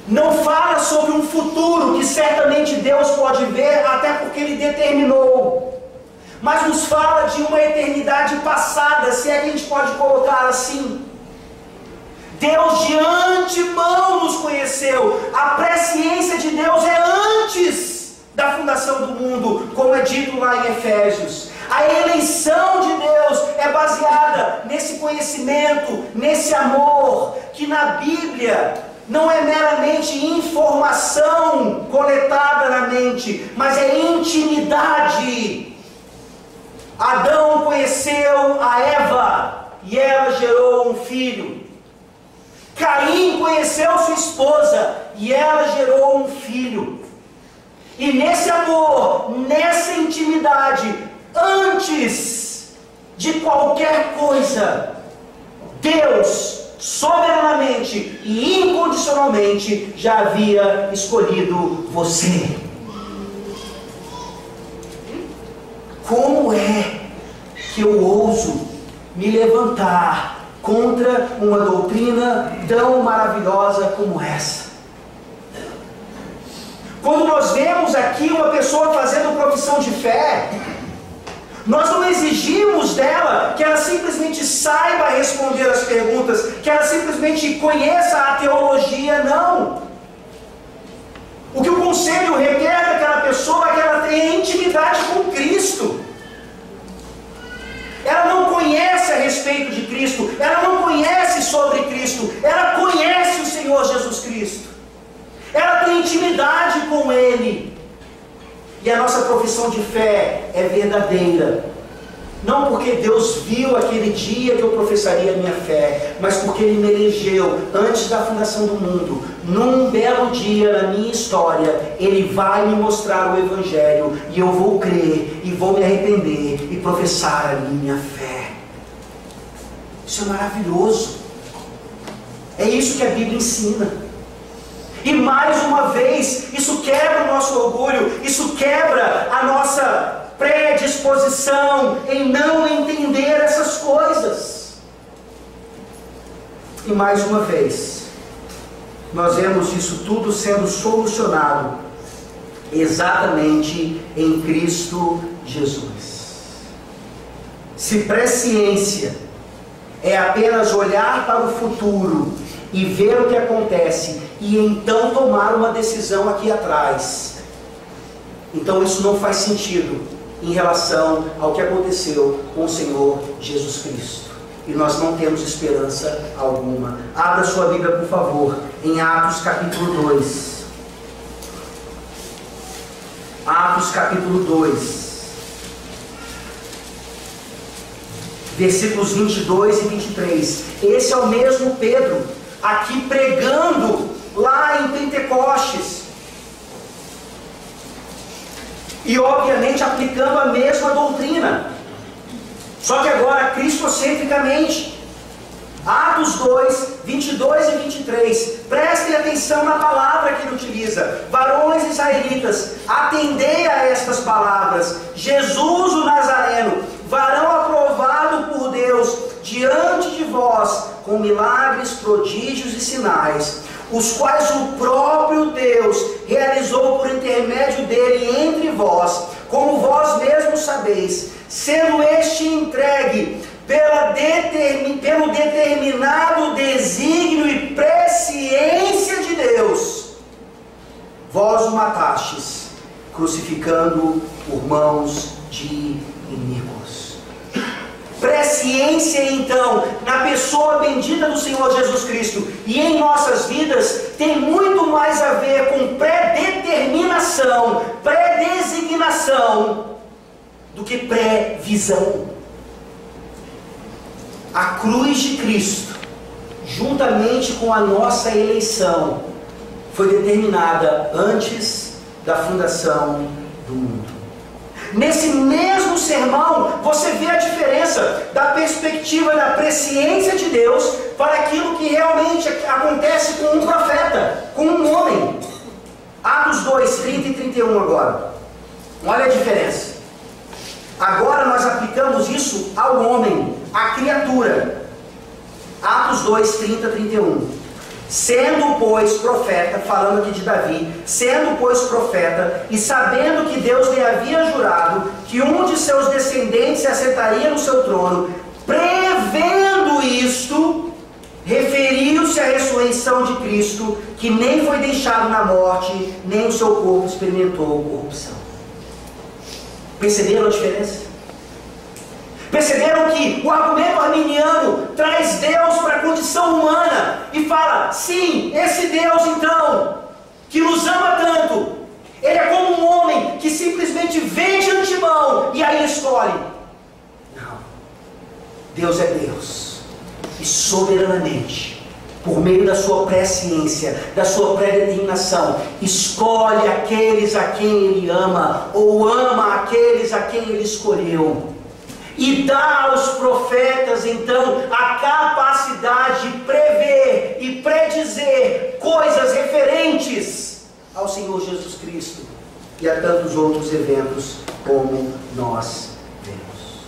Não fala sobre um futuro que certamente Deus pode ver, até porque Ele determinou, mas nos fala de uma eternidade passada, se é que a gente pode colocar assim. Deus de antemão nos conheceu. A presciência de Deus é antes da fundação do mundo, como é dito lá em Efésios. A eleição de Deus é baseada nesse conhecimento, nesse amor, que na Bíblia não é meramente informação coletada na mente, mas é intimidade. Adão conheceu a Eva e ela gerou um filho. Caim conheceu sua esposa e ela gerou um filho. E nesse amor, nessa intimidade, antes de qualquer coisa, Deus soberanamente e incondicionalmente já havia escolhido você. Como é que eu ouso me levantar contra uma doutrina tão maravilhosa como essa? Quando nós vemos aqui uma pessoa fazendo profissão de fé, nós não exigimos dela que ela simplesmente saiba responder as perguntas, que ela simplesmente conheça a teologia, não. O que o conselho requer daquela pessoa é que ela tenha intimidade com Cristo. Ela não conhece a respeito de Cristo, ela não conhece sobre Cristo, ela conhece o Senhor Jesus Cristo. Ela tem intimidade com Ele. E a nossa profissão de fé é verdadeira. Não porque Deus viu aquele dia que eu professaria a minha fé, mas porque Ele me elegeu antes da fundação do mundo. Num belo dia na minha história, Ele vai me mostrar o Evangelho, e eu vou crer, e vou me arrepender, e professar a minha fé. Isso é maravilhoso. É isso que a Bíblia ensina. E mais uma vez, isso quebra o nosso orgulho, isso quebra a nossa predisposição em não entender essas coisas. E mais uma vez, nós vemos isso tudo sendo solucionado exatamente em Cristo Jesus. Se presciência é apenas olhar para o futuro e ver o que acontece e então tomar uma decisão aqui atrás, então isso não faz sentido em relação ao que aconteceu com o Senhor Jesus Cristo. E nós não temos esperança alguma. Abra sua Bíblia, por favor, em Atos capítulo 2. Atos capítulo 2. Versículos 22 e 23. Esse é o mesmo Pedro, aqui pregando lá em Pentecostes. E obviamente aplicando a mesma doutrina. Só que agora cristocentricamente. Atos 2, 22 e 23. Prestem atenção na palavra que ele utiliza. Varões israelitas, atendei a estas palavras. Jesus o Nazareno, varão aprovado por Deus diante de vós, com milagres, prodígios e sinais, os quais o próprio Deus realizou por intermédio dele entre vós, como vós mesmos sabeis, sendo este entregue pelo determinado desígnio e presciência de Deus. Vós o matastes, crucificando por mãos de inimigos. Presciência, então, na pessoa bendita do Senhor Jesus Cristo e em nossas vidas, tem muito mais a ver com predeterminação, predesignação, do que previsão. A cruz de Cristo, juntamente com a nossa eleição, foi determinada antes da fundação do mundo. Nesse mesmo sermão, você vê a diferença da perspectiva da presciência de Deus para aquilo que realmente acontece com um profeta, com um homem. Atos 2, 30 e 31 agora. Olha a diferença. Agora nós aplicamos isso ao homem, à criatura. Atos 2, 30 e 31. Sendo, pois, profeta, falando aqui de Davi, sendo, pois, profeta, e sabendo que Deus lhe havia jurado que um de seus descendentes se assentaria no seu trono, prevendo isto, referiu-se à ressurreição de Cristo, que nem foi deixado na morte, nem o seu corpo experimentou corrupção. Perceberam a diferença? Perceberam que o argumento arminiano traz Deus para a condição humana e fala, sim, esse Deus então, que nos ama tanto, ele é como um homem que simplesmente vê de antemão e aí escolhe. Não, Deus é Deus, e soberanamente, por meio da sua presciência, da sua predeterminação, escolhe aqueles a quem ele ama, ou ama aqueles a quem ele escolheu. E dá aos profetas, então, a capacidade de prever e predizer coisas referentes ao Senhor Jesus Cristo e a tantos outros eventos como nós vemos.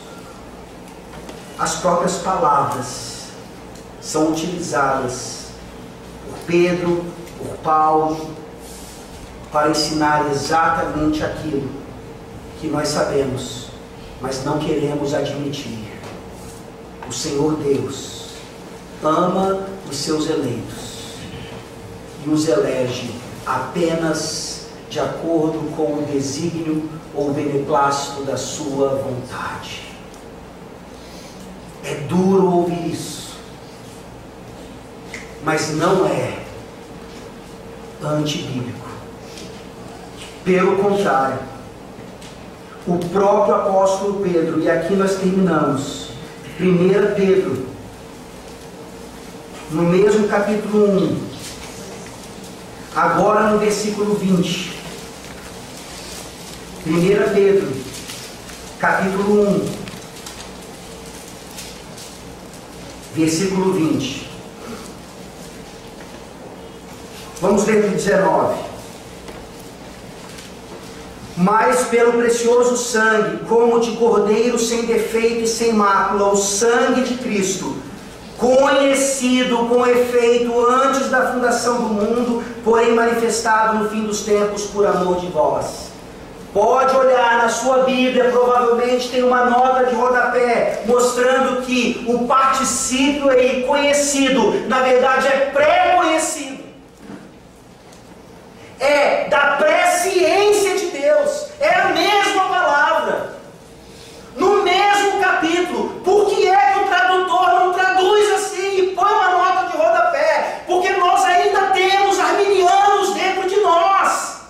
As próprias palavras são utilizadas por Pedro, por Paulo, para ensinar exatamente aquilo que nós sabemos, mas não queremos admitir. O Senhor Deus ama os seus eleitos e os elege apenas de acordo com o desígnio ou o beneplácito da sua vontade. É duro ouvir isso, mas não é antibíblico. Pelo contrário, o próprio apóstolo Pedro, e aqui nós terminamos, 1 Pedro, no mesmo capítulo 1, agora no versículo 20, 1 Pedro, capítulo 1, versículo 20, vamos ler do 19. mas pelo precioso sangue, como de cordeiro sem defeito e sem mácula, o sangue de Cristo, conhecido com efeito antes da fundação do mundo, porém manifestado no fim dos tempos por amor de vós. Pode olhar na sua Bíblia, provavelmente tem uma nota de rodapé, mostrando que o particípio aí, conhecido, na verdade é pré-conhecido. É da presciência de Deus, é a mesma palavra, no mesmo capítulo. Por que é que o tradutor não traduz assim e põe uma nota de rodapé? Porque nós ainda temos arminianos dentro de nós,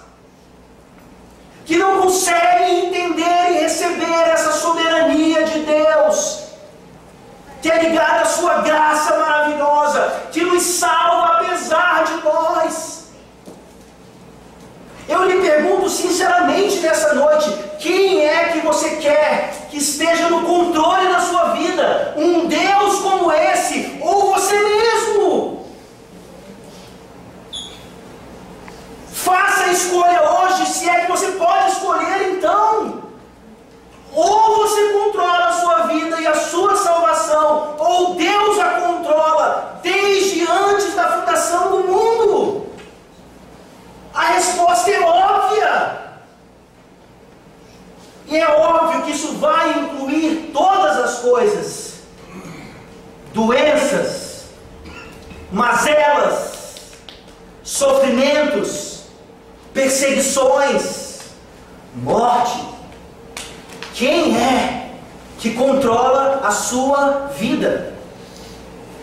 que não conseguem entender e receber essa soberania de Deus, que é ligada à sua graça maravilhosa, que nos salva apesar de nós. Eu lhe pergunto sinceramente nessa noite, quem é que você quer que esteja no controle da sua vida? Um Deus como esse, ou você mesmo? Faça a escolha hoje, se é que você pode escolher então. Ou você controla a sua vida e a sua salvação, ou Deus a controla desde antes da fundação do mundo. A resposta é óbvia. E é óbvio que isso vai incluir todas as coisas: doenças, mazelas, sofrimentos, perseguições, morte. Quem é que controla a sua vida?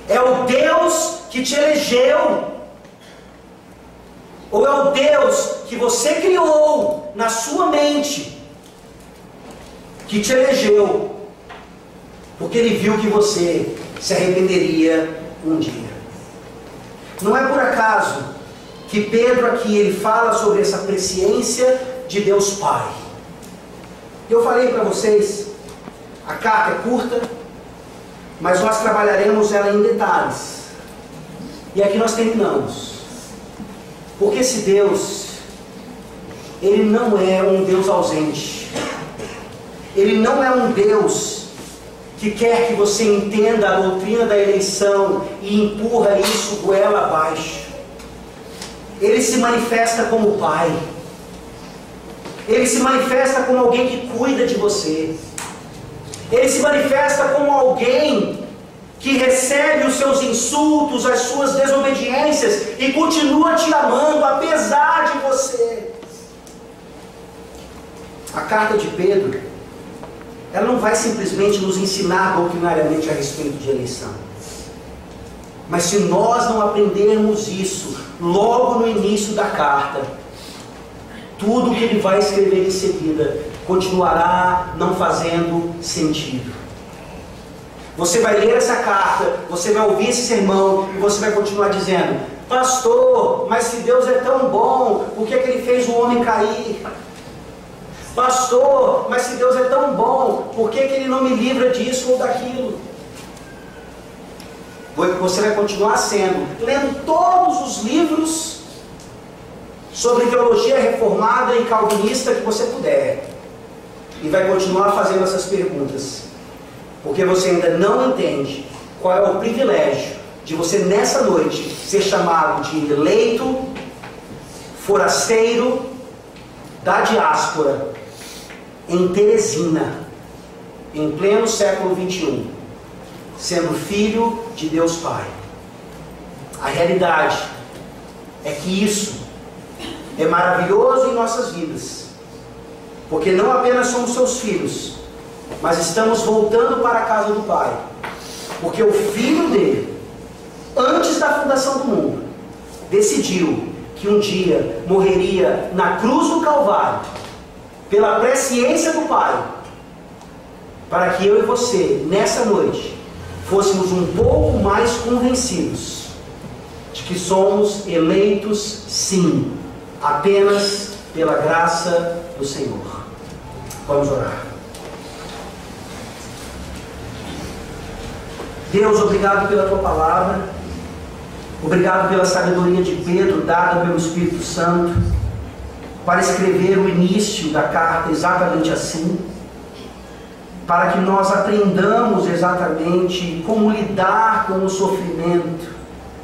É o Deus que te elegeu? Ou é o Deus que você criou na sua mente, que te elegeu, porque Ele viu que você se arrependeria um dia? Não é por acaso que Pedro aqui ele fala sobre essa presciência de Deus Pai. Eu falei para vocês, a carta é curta, mas nós trabalharemos ela em detalhes. E aqui nós terminamos. Porque esse Deus, Ele não é um Deus ausente. Ele não é um Deus que quer que você entenda a doutrina da eleição e empurra isso goela abaixo. Ele se manifesta como Pai. Ele se manifesta como alguém que cuida de você. Ele se manifesta como alguém que recebe os seus insultos, as suas desobediências e continua te amando apesar de você. A carta de Pedro, ela não vai simplesmente nos ensinar doutrinariamente a respeito de eleição. Mas se nós não aprendermos isso logo no início da carta, tudo que ele vai escrever em seguida continuará não fazendo sentido. Você vai ler essa carta, você vai ouvir esse sermão e você vai continuar dizendo: pastor, mas se Deus é tão bom, por que Ele fez o homem cair? Pastor, mas se Deus é tão bom, por que Ele não me livra disso ou daquilo? Você vai continuar lendo todos os livros sobre teologia reformada e calvinista que você puder, e vai continuar fazendo essas perguntas, porque você ainda não entende qual é o privilégio de você nessa noite ser chamado de eleito, forasteiro da diáspora em Teresina, em pleno século 21, sendo filho de Deus Pai. A realidade é que isso é maravilhoso em nossas vidas, porque não apenas somos seus filhos, mas estamos voltando para a casa do Pai, porque o Filho dele, antes da fundação do mundo, decidiu que um dia morreria na cruz do Calvário, pela presciência do Pai, para que eu e você, nessa noite, fôssemos um pouco mais convencidos de que somos eleitos, sim, apenas pela graça do Senhor. Vamos orar. Deus, obrigado pela Tua palavra, obrigado pela sabedoria de Pedro, dada pelo Espírito Santo. para escrever o início da carta exatamente assim, para que nós aprendamos exatamente como lidar com o sofrimento,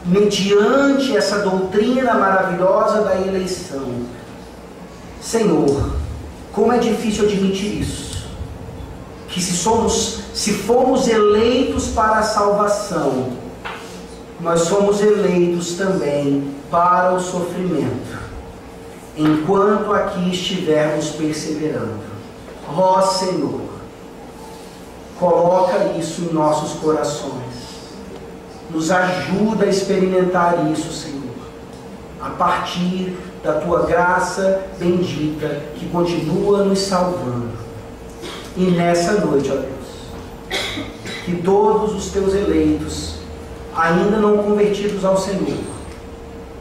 mediante essa doutrina maravilhosa da eleição. Senhor, como é difícil admitir isso, que se fomos eleitos para a salvação, nós somos eleitos também para o sofrimento, enquanto aqui estivermos perseverando. Ó Senhor, coloca isso em nossos corações, nos ajuda a experimentar isso, Senhor, a partir da Tua graça bendita que continua nos salvando. E nessa noite, ó Deus, que todos os Teus eleitos, ainda não convertidos ao Senhor,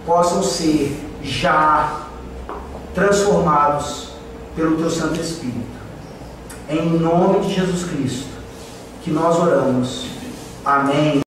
possam ser já transformados pelo Teu Santo Espírito. Em nome de Jesus Cristo que nós oramos. Amém.